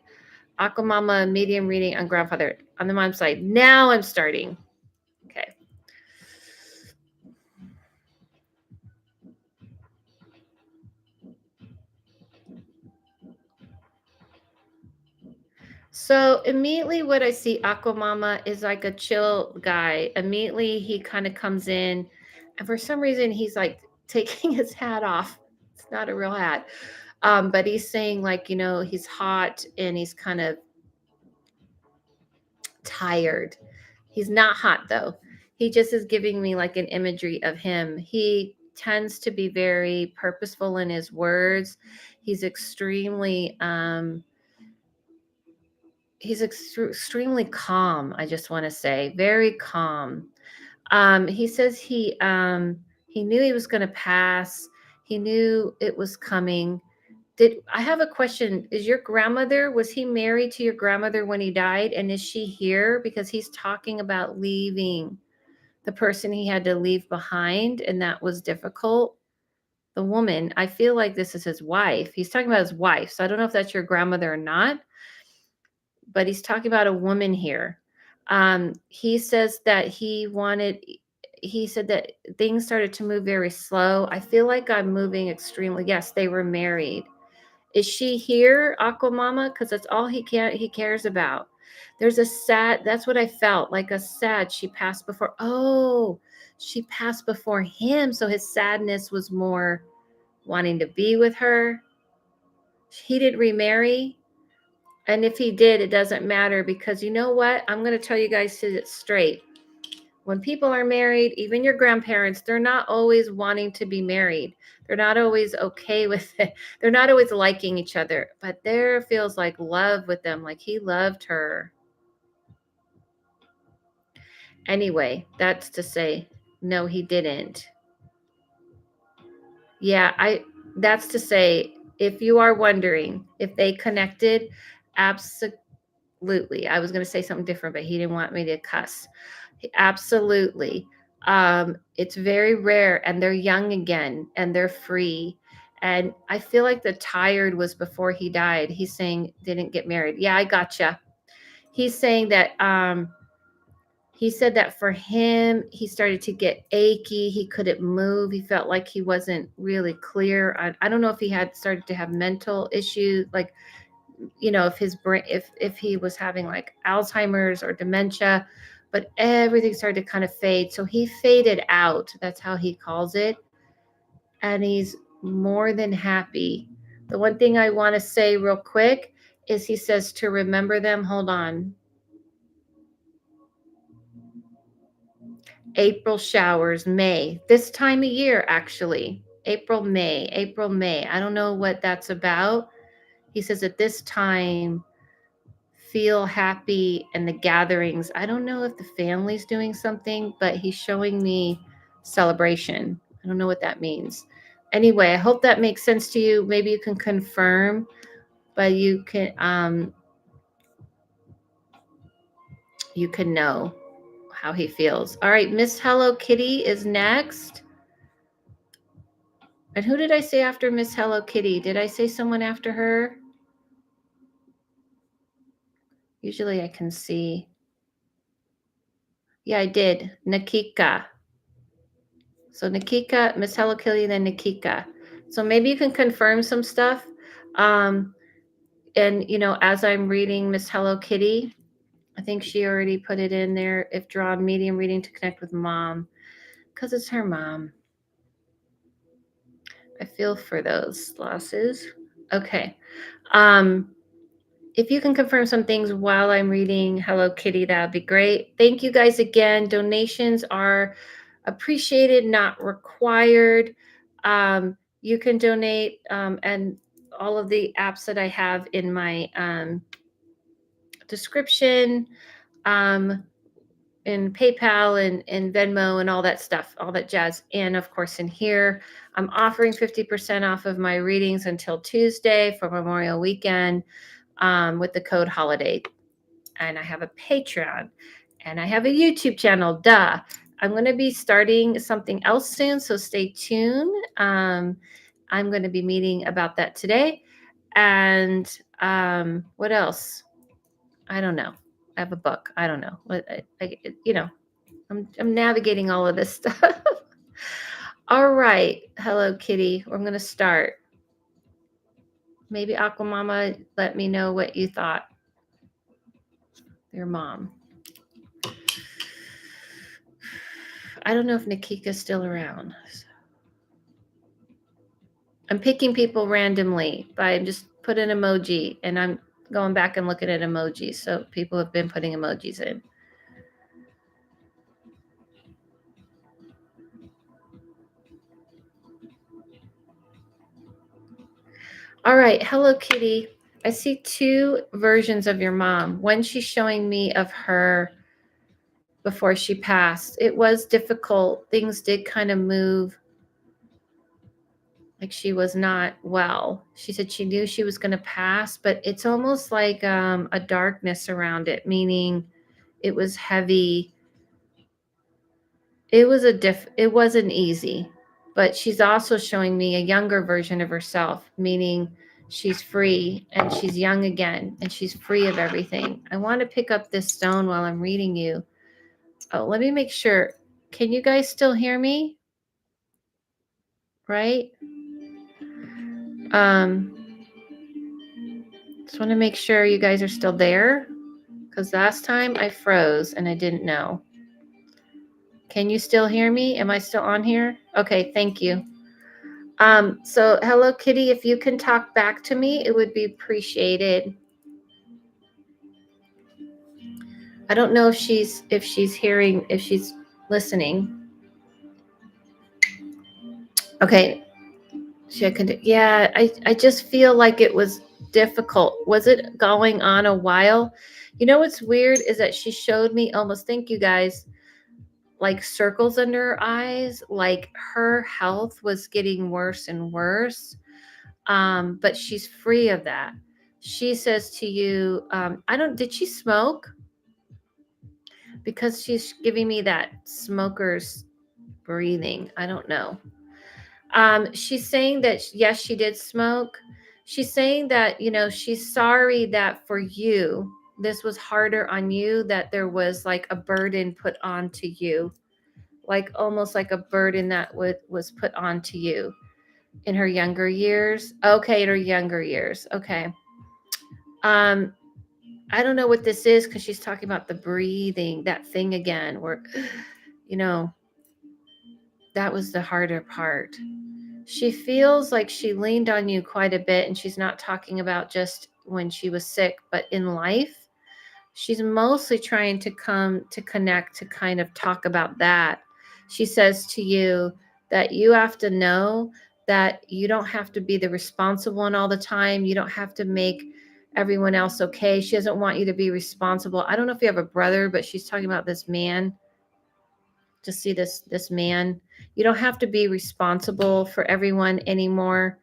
Aquamama medium reading on grandfather on the mom's side. Now I'm starting. Okay. So immediately what I see Aquamama is like a chill guy. Immediately he kind of comes in and for some reason he's like taking his hat off. It's not a real hat. But he's saying like, you know, he's hot and he's kind of tired. He's not hot though. He just is giving me like an imagery of him. He tends to be very purposeful in his words. He's extremely extremely calm. I just want to say very calm. He says he knew he was going to pass. He knew it was coming. I have a question? Is your grandmother, was he married to your grandmother when he died? And is she here? Because he's talking about leaving the person he had to leave behind. And that was difficult. The woman, I feel like this is his wife. He's talking about his wife. So I don't know if that's your grandmother or not, but he's talking about a woman here. He says that he said that things started to move very slow. I feel like I'm moving extremely. Yes, they were married. Is she here, Aquamama? Because that's all he cares about. There's a sad, that's what I felt, like a sad, she passed before. Oh, she passed before him. So his sadness was more wanting to be with her. He didn't remarry. And if he did, it doesn't matter because you know what? I'm going to tell you guys it straight. When people are married, even your grandparents, they're not always wanting to be married. They're not always okay with it. They're not always liking each other, but there feels like love with them, like he loved her. Anyway, that's to say, no, he didn't. Yeah, that's to say, if you are wondering if they connected, absolutely. I was going to say something different, but he didn't want me to cuss. Absolutely. It's very rare and they're young again and they're free. And I feel like the tired was before he died. He's saying didn't get married. Yeah, I gotcha. He's saying that he said that for him, he started to get achy. He couldn't move. He felt like he wasn't really clear. I don't know if he had started to have mental issues, like, you know, if his brain, if he was having like Alzheimer's or dementia, but everything started to kind of fade. So he faded out. That's how he calls it. And he's more than happy. The one thing I want to say real quick is he says to remember them. Hold on. April showers, May. This time of year, actually. April, May. I don't know what that's about. He says at this time, feel happy and the gatherings. I don't know if the family's doing something, but he's showing me celebration. I don't know what that means. Anyway, I hope that makes sense to you. Maybe you can confirm, but you can know how he feels. All right, Miss Hello Kitty is next. And who did I say after Miss Hello Kitty? Did I say someone after her? Usually I can see. Yeah, I did. Nikika. So Nikika, Miss Hello Kitty, then Nikika. So maybe you can confirm some stuff. And, as I'm reading Miss Hello Kitty, I think she already put it in there. If drawn medium reading to connect with mom, because it's her mom. I feel for those losses. Okay. If you can confirm some things while I'm reading Hello Kitty, that would be great. Thank you guys again. Donations are appreciated, not required. You can donate, and all of the apps that I have in my description, in PayPal and Venmo and all that stuff, all that jazz. And of course, in here, I'm offering 50% off of my readings until Tuesday for Memorial Weekend, with the code HOLIDAY. And I have a Patreon and I have a YouTube channel. Duh. I'm going to be starting something else soon, so stay tuned. I'm going to be meeting about that today. And what else? I don't know. I have a book. I don't know. I'm navigating all of this stuff. All right. Hello, Kitty. I'm going to start. Maybe Aquamama, let me know what you thought. Your mom. I don't know if Nikika's still around. I'm picking people randomly by just put an emoji, and I'm going back and looking at emojis. So people have been putting emojis in. All right. Hello, Kitty. I see two versions of your mom. One she's showing me of her before she passed. It was difficult. Things did kind of move. Like she was not well. She said she knew she was going to pass, but it's almost like a darkness around it, meaning it was heavy. It wasn't easy, but she's also showing me a younger version of herself, meaning she's free and she's young again and she's free of everything. I want to pick up this stone while I'm reading you. Oh, let me make sure. Can you guys still hear me? Right? Just want to make sure you guys are still there, because last time I froze and I didn't know. Can you still hear me? Am I still on here? Okay, thank you. So Hello Kitty, if you can talk back to me, it would be appreciated. I don't know if she's hearing, if she's listening. Okay. Yeah, I just feel like it was difficult. Was it going on a while? You know what's weird is that she showed me almost, thank you guys, like circles under her eyes, like her health was getting worse and worse. But she's free of that. She says to you, did she smoke? Because she's giving me that smoker's breathing. I don't know. She's saying that, yes, she did smoke. She's saying that, she's sorry that for you, this was harder on you, that there was like a burden put onto you, like almost like a burden that was put onto you in her younger years. Okay, in her younger years. Okay. I don't know what this is because she's talking about the breathing, that thing again, where, you know, that was the harder part. She feels like she leaned on you quite a bit, and she's not talking about just when she was sick, but in life. She's mostly trying to come to connect, to kind of talk about that. She says to you that you have to know that you don't have to be the responsible one all the time. You don't have to make everyone else okay. She doesn't want you to be responsible. I don't know if you have a brother, but she's talking about this man. To see this man, you don't have to be responsible for everyone anymore.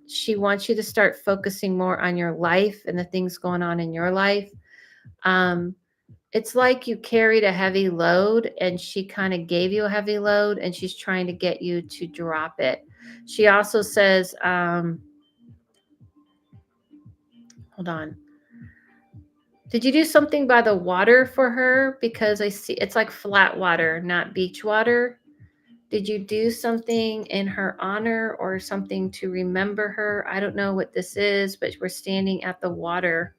She wants you to start focusing more on your life and the things going on in your life. um, it's like you carried a heavy load and she kind of gave you a heavy load and she's trying to get you to drop it. She also says, hold on. Did you do something by the water for her? Because I see it's like flat water, not beach water. Did you do something in her honor or something to remember her? I don't know what this is, but we're standing at the water.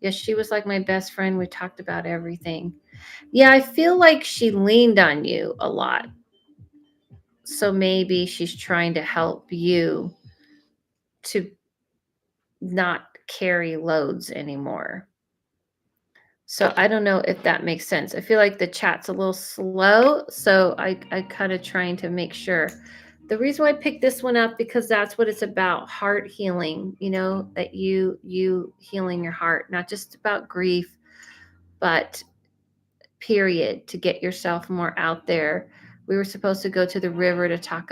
Yes, she was like my best friend. We talked about everything. Yeah, I feel like she leaned on you a lot. So maybe she's trying to help you to not carry loads anymore. So I don't know if that makes sense. I feel like the chat's a little slow, so I kind of trying to make sure. The reason why I picked this one up because that's what it's about, heart healing, that you healing your heart, not just about grief, but period, to get yourself more out there. We were supposed to go to the river to talk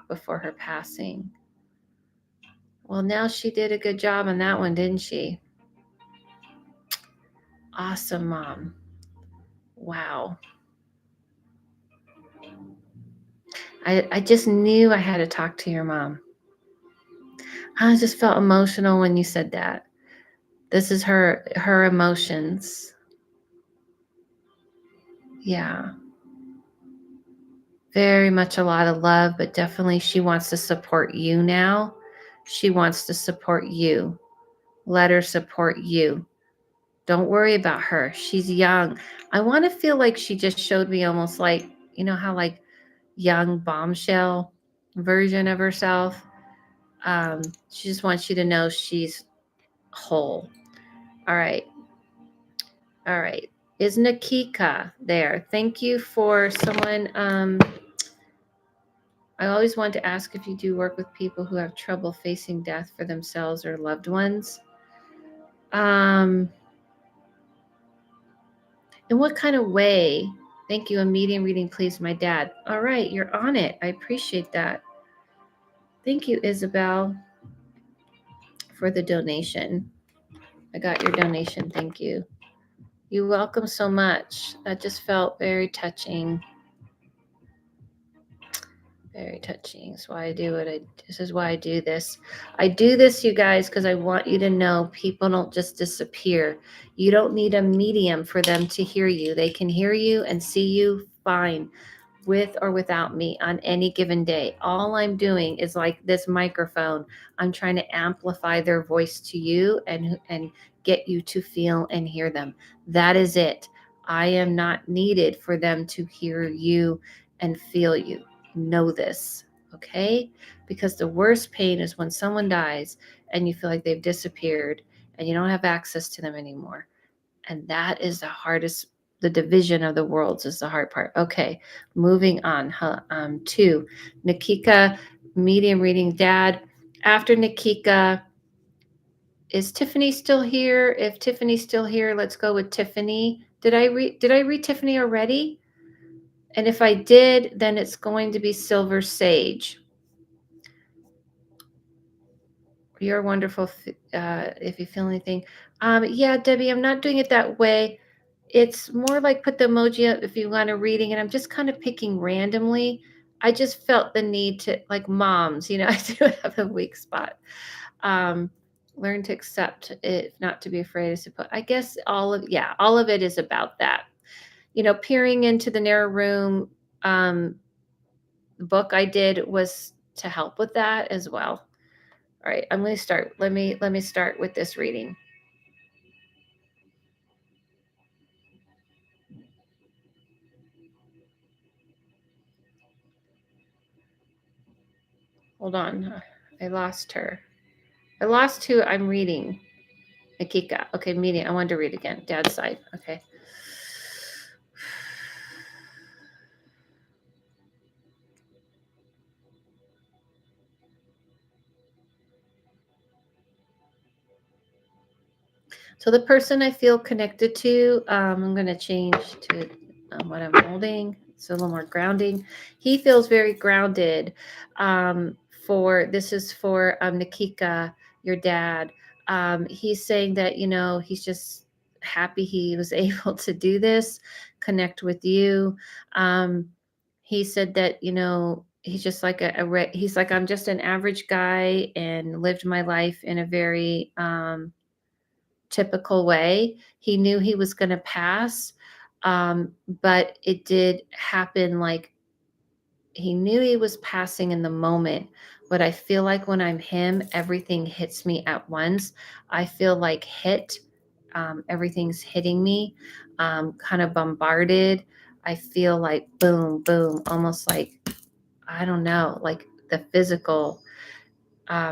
before her passing. Well, now she did a good job on that one, didn't she? Awesome, Mom. Wow. I just knew I had to talk to your mom. I just felt emotional when you said that. This is her emotions. Yeah. Very much a lot of love, but definitely she wants to support you now. She wants to support you. Let her support you. Don't worry about her. She's young. I want to feel like she just showed me almost like, how like young bombshell version of herself. She just wants you to know she's whole. All right. All right. Is Nakika there? Thank you for someone. I always want to ask if you do work with people who have trouble facing death for themselves or loved ones. In what kind of way? Thank you. A medium reading, please, my dad. All right, you're on it. I appreciate that. Thank you, Isabel, for the donation. I got your donation. Thank you. You're welcome so much. That just felt very touching. Very touching. That's why I do it. This is why I do this. I do this, you guys, because I want you to know people don't just disappear. You don't need a medium for them to hear you. They can hear you and see you fine, with or without me on any given day. All I'm doing is like this microphone. I'm trying to amplify their voice to you and get you to feel and hear them. That is it. I am not needed for them to hear you and feel you. Know this, okay? Because the worst pain is when someone dies and you feel like they've disappeared and you don't have access to them anymore. And that is the hardest. The division of the worlds is the hard part. Okay, moving on to Nikika, medium reading dad. After Nikika, is Tiffany still here? If Tiffany's still here, let's go with Tiffany. Did I read Tiffany already? And if I did, then it's going to be Silver Sage. You're wonderful. If you feel anything. Yeah, Debbie, I'm not doing it that way. It's more like put the emoji up if you want a reading, and I'm just kind of picking randomly. I just felt the need to, like moms, I do have a weak spot. Learn to accept it, not to be afraid of support. I guess all of it is about that. Peering into the narrow room. The book I did was to help with that as well. All right, I'm going to start. Let me start with this reading. Hold on. I lost her. I lost who I'm reading. Nikika. Okay, medium. I wanted to read again. Dad's side. Okay. So the person I feel connected to, I'm going to change to what I'm holding. It's a little more grounding. He feels very grounded. For this is for Nikika, your dad. He's saying that he's just happy he was able to do this, connect with you. He said that he's just like he's like, I'm just an average guy and lived my life in a very typical way. He knew he was going to pass, but it did happen like he knew he was passing in the moment. But I feel like when I'm him, everything hits me at once. I feel like everything's hitting me, kind of bombarded. I feel like boom, boom, almost like, I don't know, like the physical.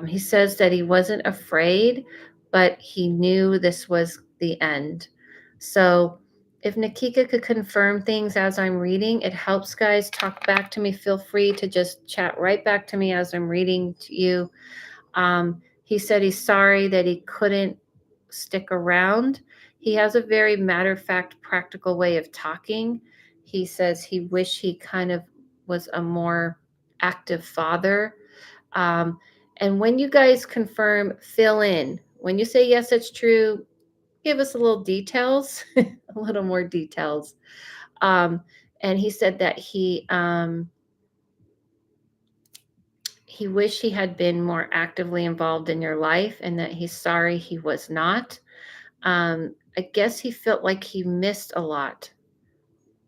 He says that he wasn't afraid, but he knew this was the end. So, if Nikika could confirm things as I'm reading, it helps, guys. Talk back to me. Feel free to just chat right back to me as I'm reading to you. He said he's sorry that he couldn't stick around. He has a very matter of fact, practical way of talking. He says he wished he kind of was a more active father. um, and when you guys confirm, fill in. When you say, yes, it's true, give us a little details, a little more details. Um, and he said that he wished he had been more actively involved in your life and that he's sorry he was not. I guess he felt like he missed a lot.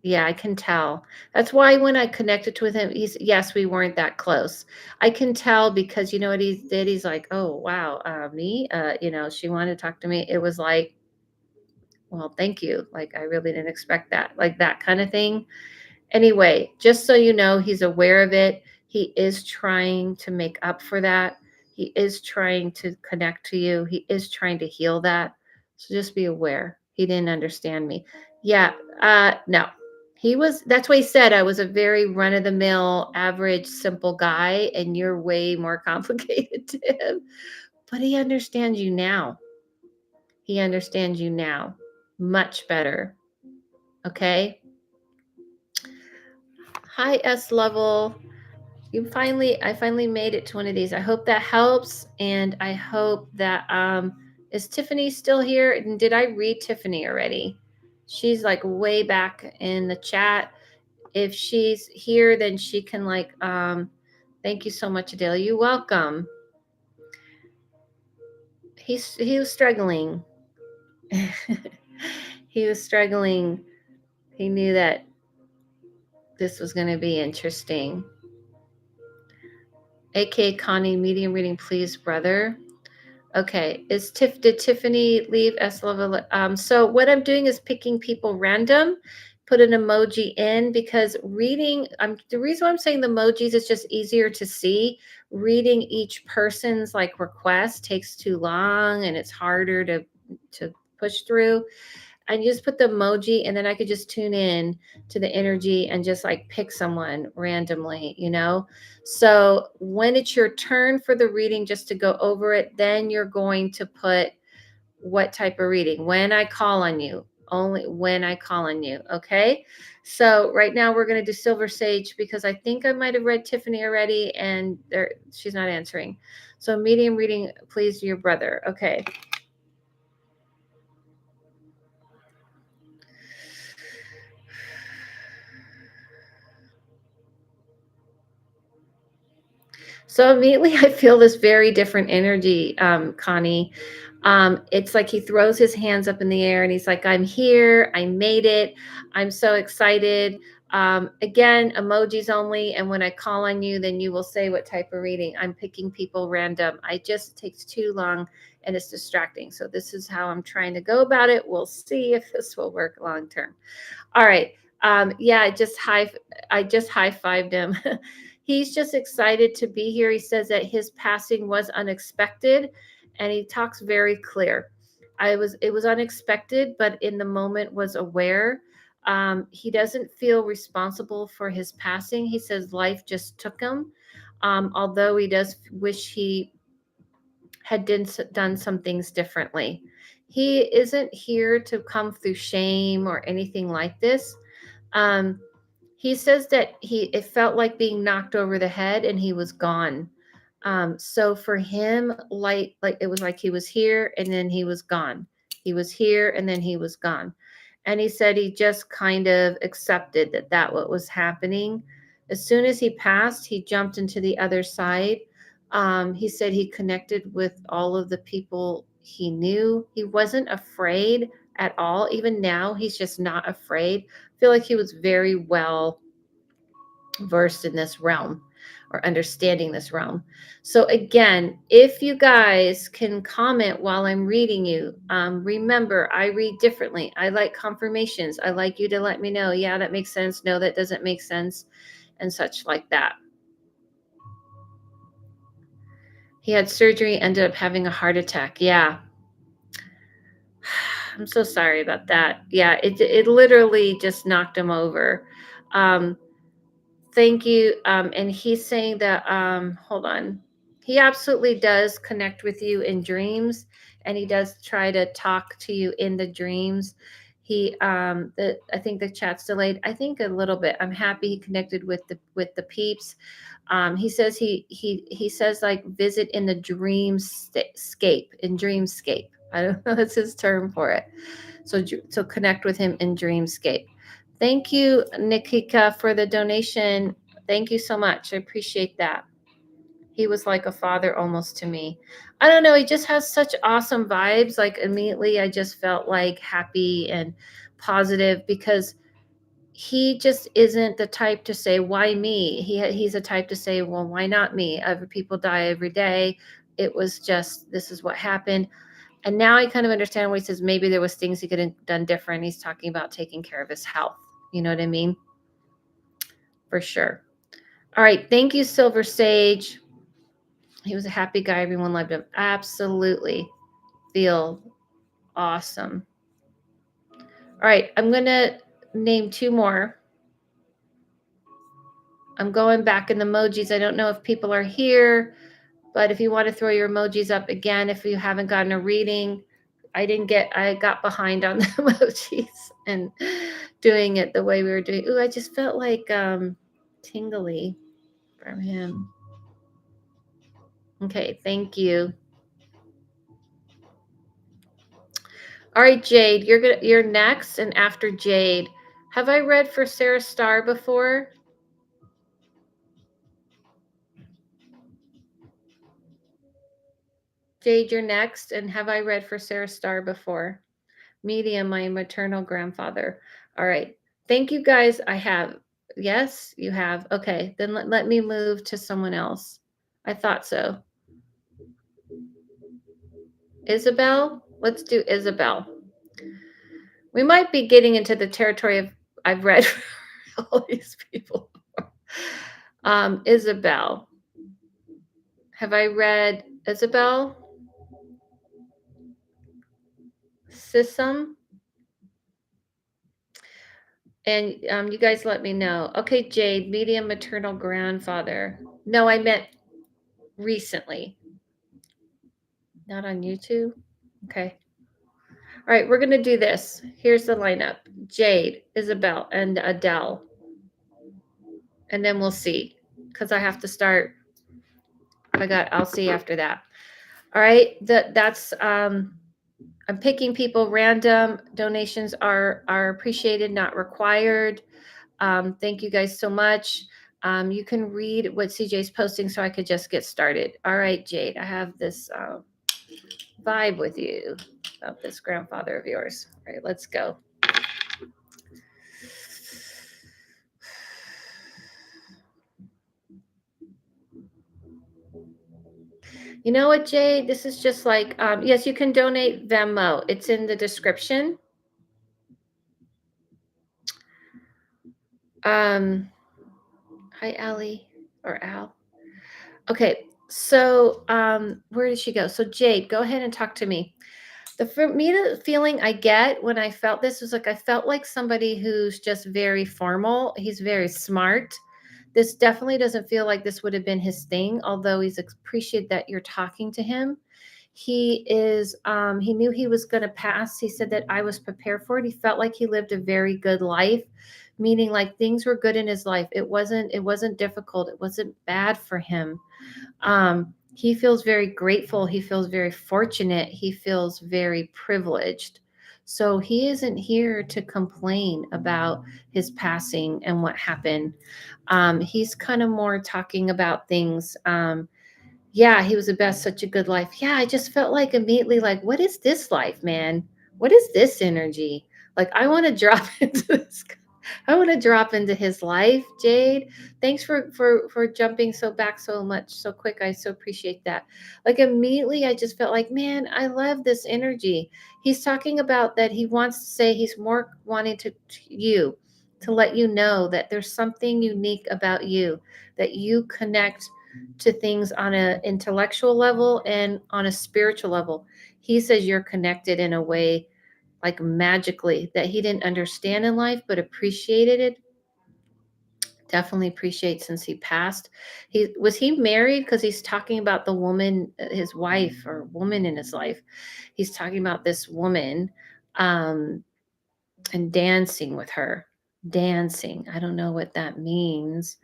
Yeah, I can tell. That's why when I connected with him, yes, we weren't that close. I can tell because you know what he did? He's like, oh, wow, me? She wanted to talk to me. It was like, well, thank you. Like, I really didn't expect that. Like that kind of thing. Anyway, just so you know, he's aware of it. He is trying to make up for that. He is trying to connect to you. He is trying to heal that. So just be aware. He didn't understand me. Yeah, no. That's what he said. I was a very run of the mill, average, simple guy, and you're way more complicated to him. But he understands you now. He understands you now much better. Okay. Hi, S level. I finally made it to one of these. I hope that helps. And I hope that, is Tiffany still here? And did I read Tiffany already? She's like way back in the chat. If she's here, then she can thank you so much, Adele. You're welcome. He was struggling. He was struggling. He knew that this was going to be interesting. AK Connie, medium reading, please, brother. Okay, did Tiffany leave S level? So what I'm doing is picking people random, put an emoji in because reading. The reason why I'm saying the emojis is just easier to see. Reading each person's request takes too long and it's harder to push through. I just put the emoji and then I could just tune in to the energy and just pick someone randomly. So when it's your turn for the reading, just to go over it, then you're going to put what type of reading. When I call on you, only when I call on you. Okay. So right now we're going to do Silver Sage because I think I might have read Tiffany already and she's not answering. So medium reading, please, your brother. Okay. So immediately I feel this very different energy, Connie. It's like he throws his hands up in the air and he's like, I'm here. I made it. I'm so excited. Again, emojis only. And when I call on you, then you will say what type of reading. I'm picking people random. It takes too long and it's distracting. So this is how I'm trying to go about it. We'll see if this will work long term. All right. Yeah, I just high fived him. He's just excited to be here. He says that his passing was unexpected, and he talks very clear. It was unexpected, but in the moment was aware. He doesn't feel responsible for his passing. He says life just took him. Although he does wish he had done some things differently. He isn't here to come through shame or anything like this. Um, he says that it felt like being knocked over the head and he was gone. So for him, like it was like he was here and then he was gone. He was here and then he was gone. And he said he just kind of accepted that what was happening. As soon as he passed, he jumped into the other side. He said he connected with all of the people he knew. He wasn't afraid at all. Even now, he's just not afraid. I feel like he was very well versed in this realm or understanding this realm. So again, if you guys can comment while I'm reading you, remember, I read differently. I like confirmations. I like you to let me know, yeah, that makes sense. No, that doesn't make sense, and such like that. He had surgery, ended up having a heart attack. Yeah. I'm so sorry about that. Yeah, it literally just knocked him over. Um, Thank you. And he's saying that, hold on. He absolutely does connect with you in dreams, and he does try to talk to you in the dreams. I think the chat's delayed. I think a little bit. I'm happy he connected with the peeps. He says he says like visit in the dreamscape, in dreamscape. I don't know, that's his term for it. So connect with him in dreamscape. Thank you, Nikika, for the donation. Thank you so much. I appreciate that. He was like a father almost to me. I don't know. He just has such awesome vibes. Like immediately, I just felt like happy and positive because he just isn't the type to say, why me? He's a type to say, well, why not me? Other people die every day. It was just, this is what happened. And now I kind of understand why he says maybe there was things he could have done different. He's talking about taking care of his health. You know what I mean? For sure. All right. Thank you, Silver Sage. He was a happy guy. Everyone loved him. Absolutely. Feel awesome. All right. I'm going to name two more. I'm going back in the emojis. I don't know if people are here, but if you want to throw your emojis up again, if you haven't gotten a reading, I got behind on the emojis and doing it the way we were doing. Ooh, I just felt like tingly from him. Okay, thank you. All right, Jade, you're next, and after Jade, have I read for Sarah Starr before? Jade, you're next, and have I read for Sarah Starr before? Medium, my maternal grandfather. All right. Thank you guys. I have. Yes, you have. Okay. Then let me move to someone else. I thought so. Isabel? Let's do Isabel. We might be getting into the territory of I've read all these people. Isabel. Have I read Isabel? Sissom? And you guys let me know. Okay, Jade, medium maternal grandfather. No, I meant recently. Not on YouTube? Okay. All right, we're going to do this. Here's the lineup. Jade, Isabel, and Adele. And then we'll see. Because I have to start. I'll see after that. All right. That's I'm picking people random. Donations are appreciated, not required. Thank you guys so much. You can read what CJ's posting so I could just get started. All right, Jade, I have this vibe with you about this grandfather of yours. All right, let's go. You know what, Jade? This is just like, yes, you can donate Venmo. It's in the description. Hi, Allie. or Al. Okay, so where did she go? So Jade, go ahead and talk to me. For me, the feeling I get when I felt this was like I felt like somebody who's just very formal. He's very smart. This definitely doesn't feel like this would have been his thing, although he's appreciated that you're talking to him. He knew he was going to pass. He said that I was prepared for it. He felt like he lived a very good life, meaning like things were good in his life. It wasn't difficult. It wasn't bad for him. He feels very grateful. He feels very fortunate. He feels very privileged. So he isn't here to complain about his passing and what happened. He's kind of more talking about things. Yeah, he was the best, such a good life. Yeah, I just felt like immediately, like, what is this life, man? What is this energy? Like, I want to drop into this. I want to drop into his life, Jade. Thanks for jumping so back so much so quick. I so appreciate that. Like immediately, I just felt like, man, I love this energy. He's talking about that he wants to say he's more wanting to let you know that there's something unique about you, that you connect to things on an intellectual level and on a spiritual level. He says you're connected in a way like magically that he didn't understand in life but appreciated it. Definitely appreciate since he passed. He married, because he's talking about the woman, his wife or woman in his life. He's talking about this woman, um and dancing with her. Dancing, I don't know what that means.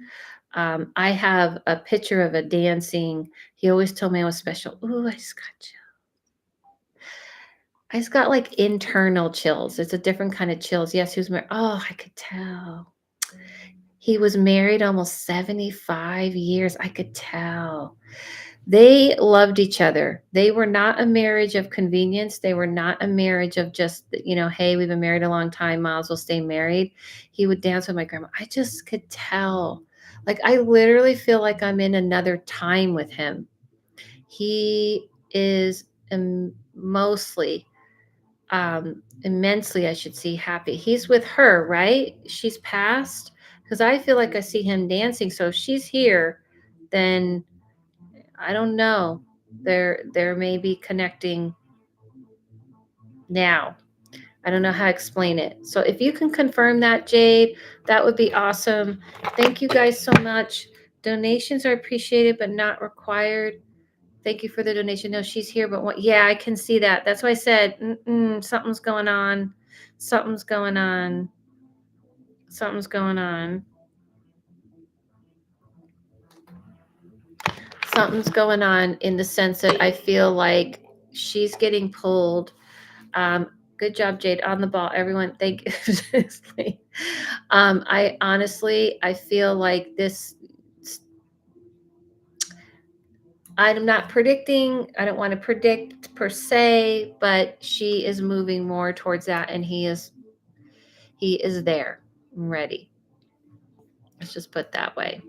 I have a picture of a dancing. He always told me I was special. Ooh, I just got like internal chills. It's a different kind of chills. Yes, he was married. Oh, I could tell. He was married almost 75 years. I could tell. They loved each other. They were not a marriage of convenience. They were not a marriage of just, hey, we've been married a long time, might as well stay married. He would dance with my grandma. I just could tell. Like, I literally feel like I'm in another time with him. He is mostly, immensely, I should see, happy. He's with her, right? She's passed, because I feel like I see him dancing. So if she's here, then I don't know. There may be connecting now. I don't know how to explain it. So if you can confirm that, Jade, that would be awesome. Thank you guys so much. Donations are appreciated but not required. Thank you for the donation. No, she's here, but yeah, I can see that. That's why I said something's going on. Something's going on. Something's going on. Something's going on in the sense that I feel like she's getting pulled. Good job, Jade, on the ball. Everyone, thank you. I honestly, I feel like this. I'm not predicting. I don't want to predict per se, but she is moving more towards that, and he is there, ready. Let's just put it that way.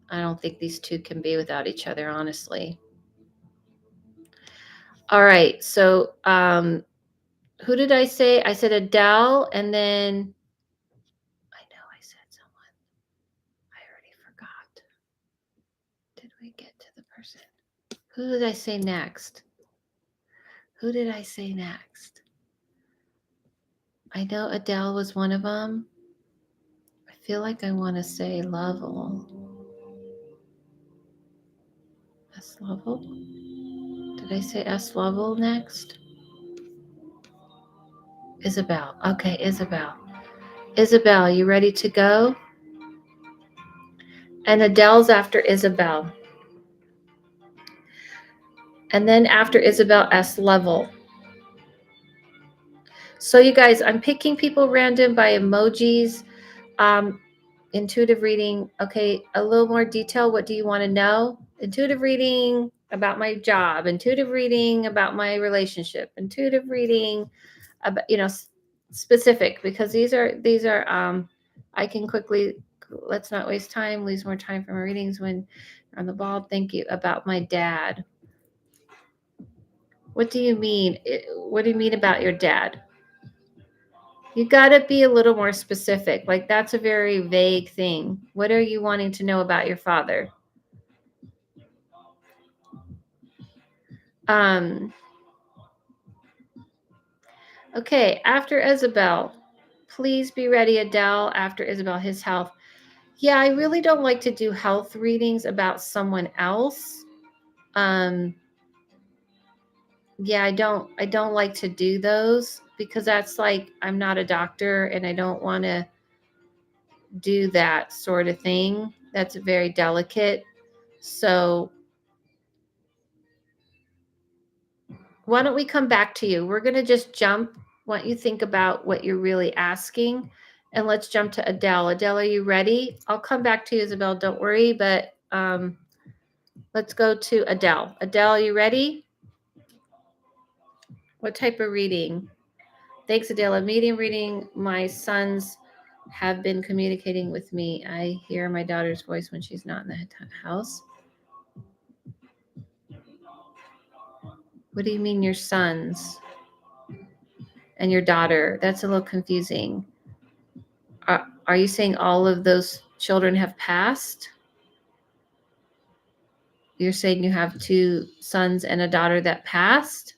I don't think these two can be without each other, honestly. All right. So, who did I say? I said Adele, and then I know I said someone. I already forgot. Did we get to the person? Who did I say next? Who did I say next? I know Adele was one of them. I feel like I want to say Lovell. S. Lovell? Did I say S. Lovell next? Isabel. Okay, Isabel. Isabel, you ready to go? And Adele's after Isabel. And then after Isabel, S. Lovell. So you guys, I'm picking people random by emojis. Intuitive reading. Okay, a little more detail. What do you want to know? Intuitive reading about my job. Intuitive reading about my relationship. Intuitive reading about, specific, because these are I can quickly, let's not waste time, lose more time for my readings when you're on the ball. Thank you. About my dad. What do you mean? What do you mean about your dad? You got to be a little more specific. Like, that's a very vague thing. What are you wanting to know about your father? Okay, after Isabel. Please be ready, Adele, after Isabel, his health. Yeah, I really don't like to do health readings about someone else. Yeah, I don't like to do those because that's like, I'm not a doctor and I don't want to do that sort of thing. That's very delicate. So why don't we come back to you? We're going to just jump. Why don't you think about what you're really asking? And let's jump to Adele. Adele, are you ready? I'll come back to you, Isabel. Don't worry. But let's go to Adele. Adele, are you ready? What type of reading? Thanks, Adele. A medium reading. My sons have been communicating with me. I hear my daughter's voice when she's not in the house. What do you mean, your sons and your daughter? That's a little confusing. Are you saying all of those children have passed? You're saying you have 2 sons and a daughter that passed?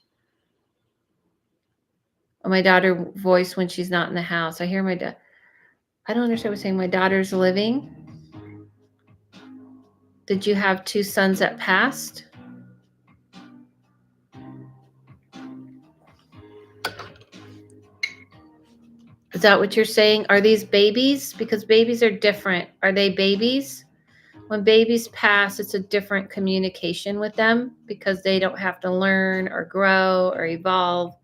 Oh, my daughter voice when she's not in the house. I hear my dad. I don't understand what you're saying. My daughter's living. Did you have 2 sons that passed? Is that what you're saying? Are these babies? Because babies are different. Are they babies? When babies pass, it's a different communication with them because they don't have to learn or grow or evolve.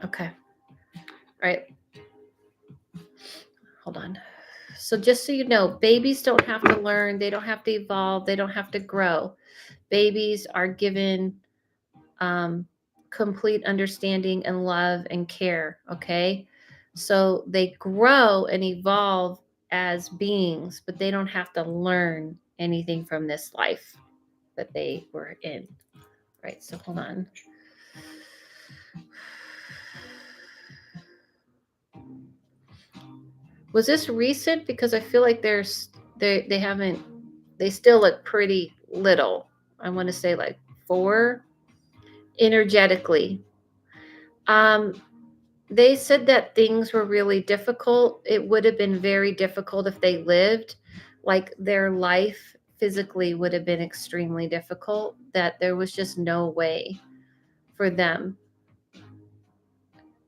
Okay. All right. Hold on. So just so you know, babies don't have to learn. They don't have to evolve. They don't have to grow. Babies are given complete understanding and love and care. Okay. So they grow and evolve as beings, but they don't have to learn anything from this life that they were in. Right. So hold on. Was this recent? Because I feel like they haven't, they still look pretty little. I want to say like 4 energetically. They said that things were really difficult. It would have been very difficult if they lived. Like, their life physically would have been extremely difficult, that there was just no way for them.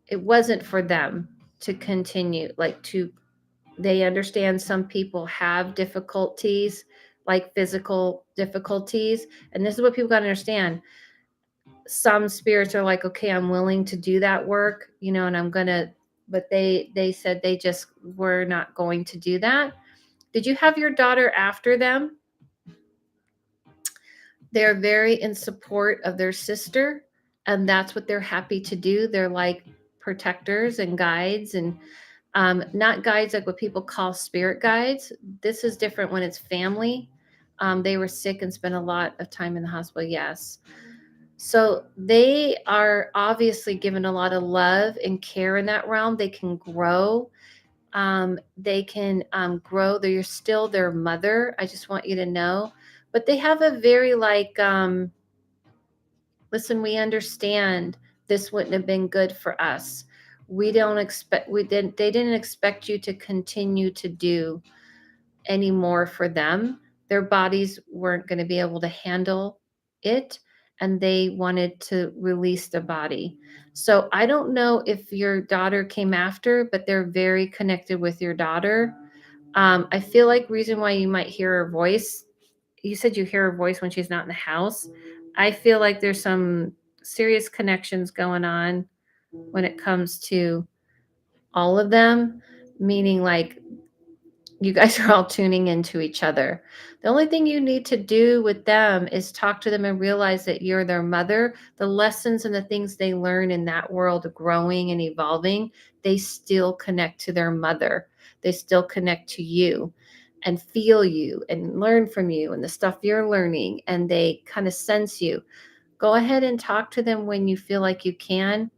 It wasn't for them to continue, they understand some people have difficulties, like physical difficulties. And this is what people got to understand. Some spirits are like, okay, I'm willing to do that work, and I'm going to, but they said they just were not going to do that. Did you have your daughter after them? They're very in support of their sister, and that's what they're happy to do. They're like protectors and guides, and not guides like what people call spirit guides. This is different when it's family. They were sick and spent a lot of time in the hospital. Yes. So they are obviously given a lot of love and care in that realm. They can grow. They can grow. They're still their mother. I just want you to know. But they have a very listen, we understand this wouldn't have been good for us. They didn't expect you to continue to do any more for them. Their bodies weren't going to be able to handle it, and they wanted to release the body. So I don't know if your daughter came after, but they're very connected with your daughter. I feel like reason why you might hear her voice, you said you hear her voice when she's not in the house. I feel like there's some serious connections going on when it comes to all of them, meaning like you guys are all tuning into each other. The only thing you need to do with them is talk to them and realize that you're their mother. The lessons and the things they learn in that world of growing and evolving, they still connect to their mother. They still connect to you. and feel you and learn from you and the stuff you're learning, and they kind of sense you, go ahead and talk to them when you feel like you can,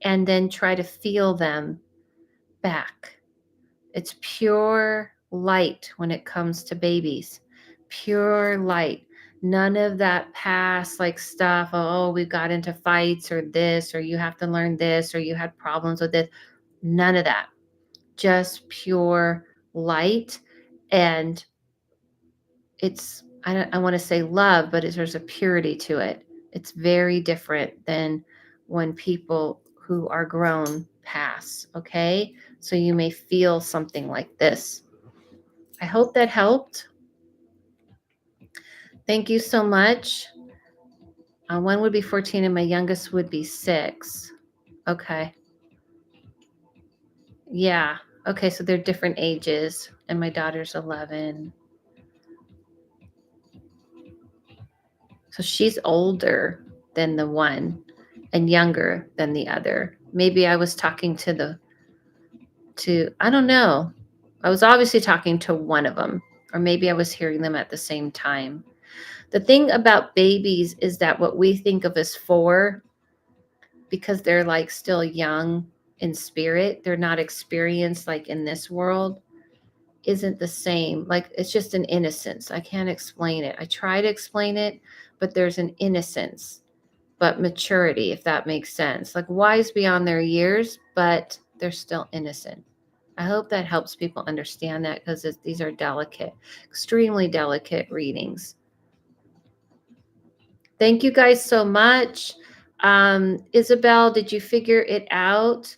and then try to feel them back. It's pure light when it comes to babies. Pure light. None of that past like stuff. Oh, we got into fights or this, or you have to learn this, or you had problems with this. None of that. Just pure light. And it's, I want to say love, but there's a purity to it. It's very different than when people who are grown pass. Okay. So you may feel something like this. I hope that helped. Thank you so much. One would be 14 and my youngest would be 6. Okay. Yeah. Okay. So they're different ages. And my daughter's 11. So she's older than the one and younger than the other. Maybe I was talking I don't know. I was obviously talking to one of them, or maybe I was hearing them at the same time. The thing about babies is that what we think of as 4, because they're like still young in spirit, they're not experienced like in this world, isn't the same. Like it's just an innocence. I can't explain it. I try to explain it, but there's an innocence, but maturity, if that makes sense. Like wise beyond their years, but they're still innocent. I hope that helps people understand that, because these are delicate, extremely delicate readings. Thank you guys so much. Isabel, did you figure it out?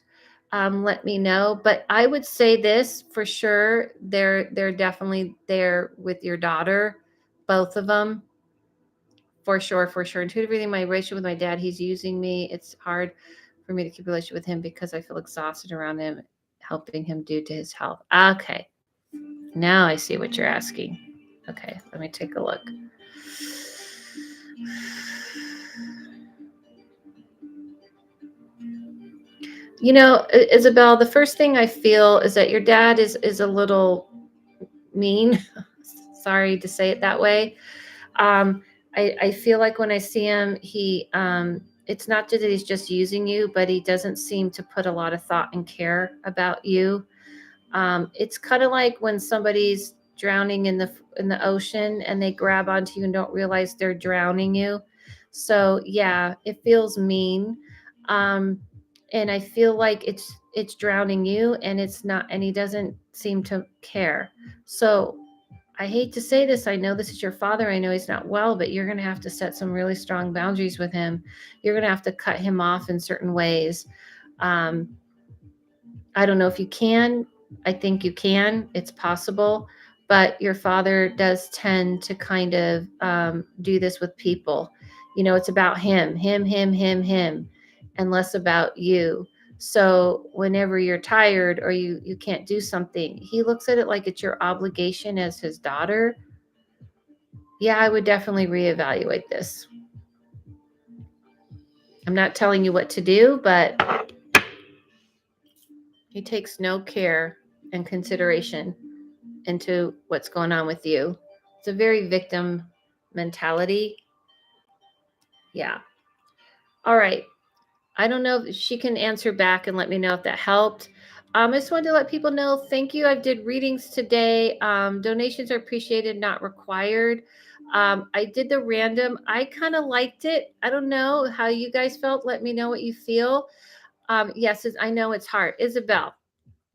Let me know. But I would say this for sure. They're definitely there with your daughter, both of them. For sure, for sure. Intuitive reading, my relationship with my dad, he's using me. It's hard for me to keep a relationship with him because I feel exhausted around him, helping him due to his health. Okay. Now I see what you're asking. Okay, let me take a look. You know, Isabel, the first thing I feel is that your dad is a little mean. Sorry to say it that way. Um, I feel like when I see him, it's not that he's just using you, but he doesn't seem to put a lot of thought and care about you. It's kind of like when somebody's drowning in the ocean and they grab onto you and don't realize they're drowning you. So yeah, it feels mean. Um, and I feel like it's drowning you, and it's not, and he doesn't seem to care. So I hate to say this. I know this is your father. I know he's not well, but you're going to have to set some really strong boundaries with him. You're going to have to cut him off in certain ways. Um, I don't know if you can. I think you can. It's possible. But your father does tend to kind of do this with people. You know, it's about him, and less about you. So whenever you're tired or you can't do something, he looks at it like it's your obligation as his daughter. Yeah, I would definitely reevaluate this. I'm not telling you what to do, but he takes no care and consideration into what's going on with you. It's a very victim mentality. Yeah. All right. I don't know if she can answer back and let me know if that helped. I just wanted to let people know, thank you. I did readings today. Donations are appreciated, not required. I did the random. I kind of liked it. I don't know how you guys felt. Let me know what you feel. Yes, I know it's hard. Isabel,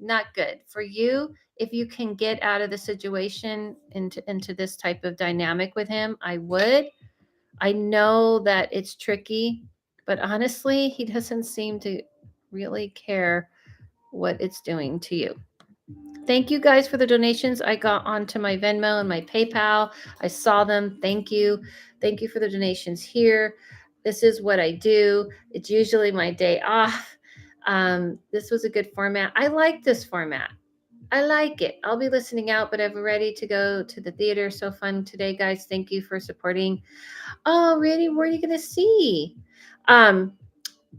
not good for you. If you can get out of the situation into this type of dynamic with him, I would. I know that it's tricky, but honestly, he doesn't seem to really care what it's doing to you. Thank you guys for the donations. I got onto my Venmo and my PayPal. I saw them. Thank you. Thank you for the donations here. This is what I do. It's usually my day off. This was a good format. I like this format. I like it. I'll be listening out, but I'm ready to go to the theater. So fun today, guys. Thank you for supporting. Oh, really? Where are you going to see? Um,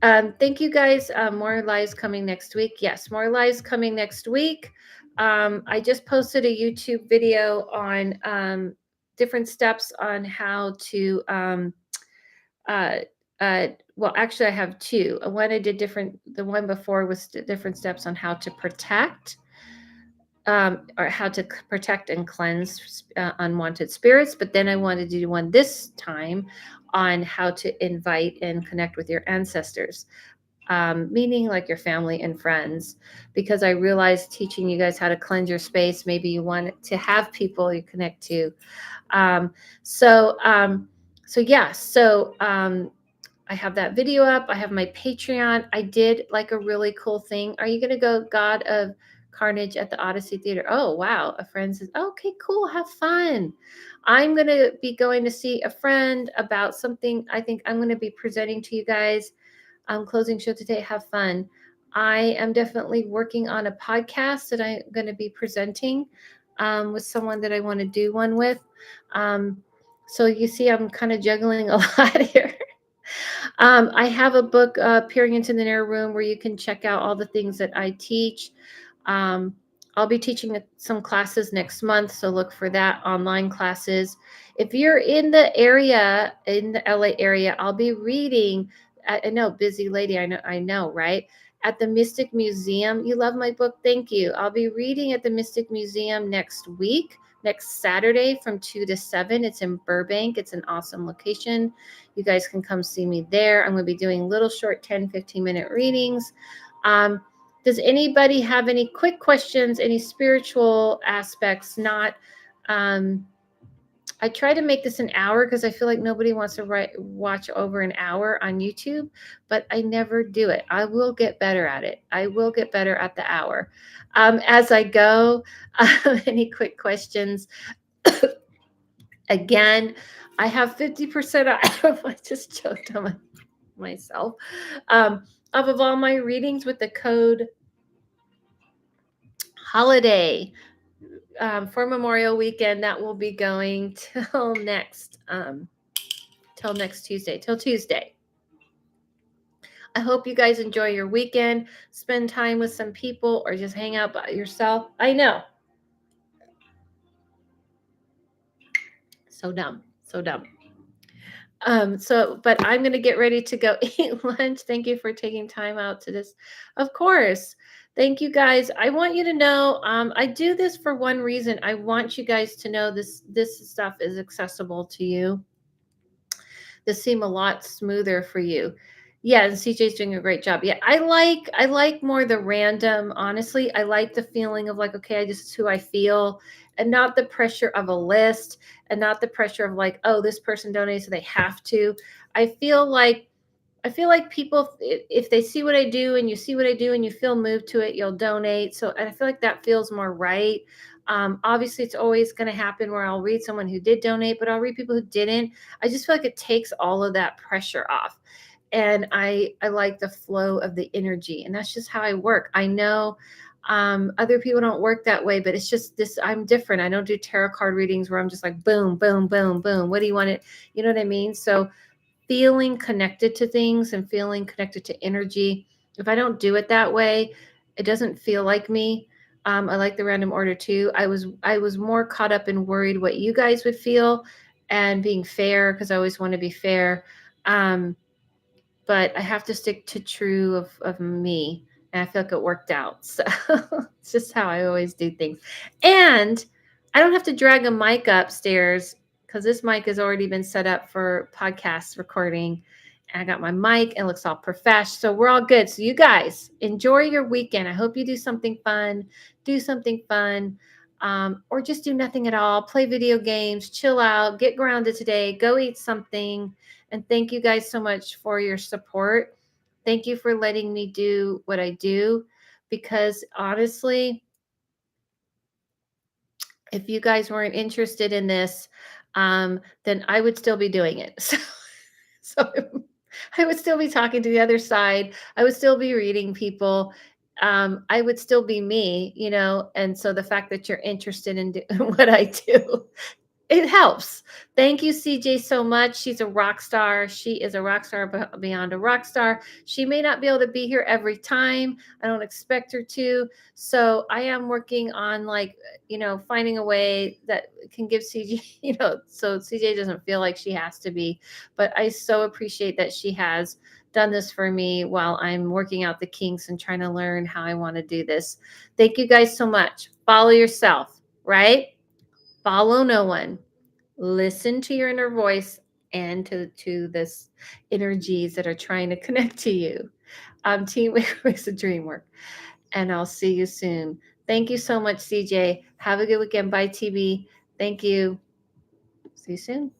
thank you guys. More lives coming next week. Yes, more lives coming next week. I just posted a YouTube video on different steps on how to uh, well, actually, I have two. One I did different. The one before was different steps on how to protect, or how to protect and cleanse unwanted spirits. But then I wanted to do one this time on how to invite and connect with your ancestors, meaning like your family and friends, because I realized teaching you guys how to cleanse your space, maybe you want to have people you connect to. Um, so, um, so yeah, so I have that video up. I have my Patreon. I did like a really cool thing. Are you going to go God of Carnage at the Odyssey Theater? Oh, wow. A friend says, okay, cool. Have fun. I'm going to be going to see a friend about something I think I'm going to be presenting to you guys. Closing show today. Have fun. I am definitely working on a podcast that I'm going to be presenting with someone that I want to do one with. Um, so you see, I'm kind of juggling a lot here. I have a book, Peering into the Inner Room, where you can check out all the things that I teach. Um, I'll be teaching some classes next month, so look for that, online classes. If you're in the area, in the LA area, I'll be reading. I know, busy lady. I know, right? At the Mystic Museum. You love my book. Thank you. I'll be reading at the Mystic Museum next week, next Saturday from 2 to 7. It's in Burbank. It's an awesome location. You guys can come see me there. I'm going to be doing little short 10, 15-minute readings. Does anybody have any quick questions, any spiritual aspects? Not, I try to make this an hour because I feel like nobody wants to watch over an hour on YouTube, but I never do it. I will get better at it. I will get better at the hour. As I go, any quick questions? Again, I have 50% off. I just choked on myself. Off of all my readings with the code holiday for Memorial Weekend. That will be going till next Tuesday, till Tuesday. I hope you guys enjoy your weekend. Spend time with some people or just hang out by yourself. I know. So dumb. So dumb. But I'm going to get ready to go eat lunch. Thank you for taking time out to this. Of course. Thank you guys. I want you to know, I do this for one reason. I want you guys to know this stuff is accessible to you. This seem a lot smoother for you. Yeah, and CJ's doing a great job. Yeah, I like more the random, honestly. I like the feeling of like, okay, this is who I feel, and not the pressure of a list, and not the pressure of like, oh, this person donates, so they have to. I feel like people, if they see what I do and you see what I do and you feel moved to it, you'll donate. So, and I feel like that feels more right. Obviously, it's always going to happen where I'll read someone who did donate, but I'll read people who didn't. I just feel like it takes all of that pressure off. And I like the flow of the energy. And that's just how I work. I know other people don't work that way, but it's just this, I'm different. I don't do tarot card readings where I'm just like, boom, boom, boom, boom. What do you want it? You know what I mean? So feeling connected to things and feeling connected to energy. If I don't do it that way, it doesn't feel like me. I like the random order too. I was more caught up and worried what you guys would feel and being fair, because I always want to be fair. But I have to stick to true of me. And I feel like it worked out. So it's just how I always do things. And I don't have to drag a mic upstairs because this mic has already been set up for podcast recording. And I got my mic and it looks all profesh. So we're all good. So you guys enjoy your weekend. I hope you do something fun. Do something fun. Or just do nothing at all. Play video games, chill out, get grounded today, go eat something. And thank you guys so much for your support. Thank you for letting me do what I do, because honestly, if you guys weren't interested in this, then I would still be doing it. So I would still be talking to the other side. I would still be reading people. I would still be me, you know. And so the fact that you're interested in what I do It helps. Thank you, CJ, so much. She's a rock star. She is a rock star beyond a rock star. She may not be able to be here every time. I don't expect her to. So I am working on, like, finding a way that can give CJ, so CJ doesn't feel like she has to be. But I so appreciate that she has done this for me while I'm working out the kinks and trying to learn how I want to do this. Thank you guys so much. Follow yourself, right? Follow no one. Listen to your inner voice and to this energies that are trying to connect to you. Teamwork makes the dream work. And I'll see you soon. Thank you so much, CJ. Have a good weekend. Bye, TB. Thank you. See you soon.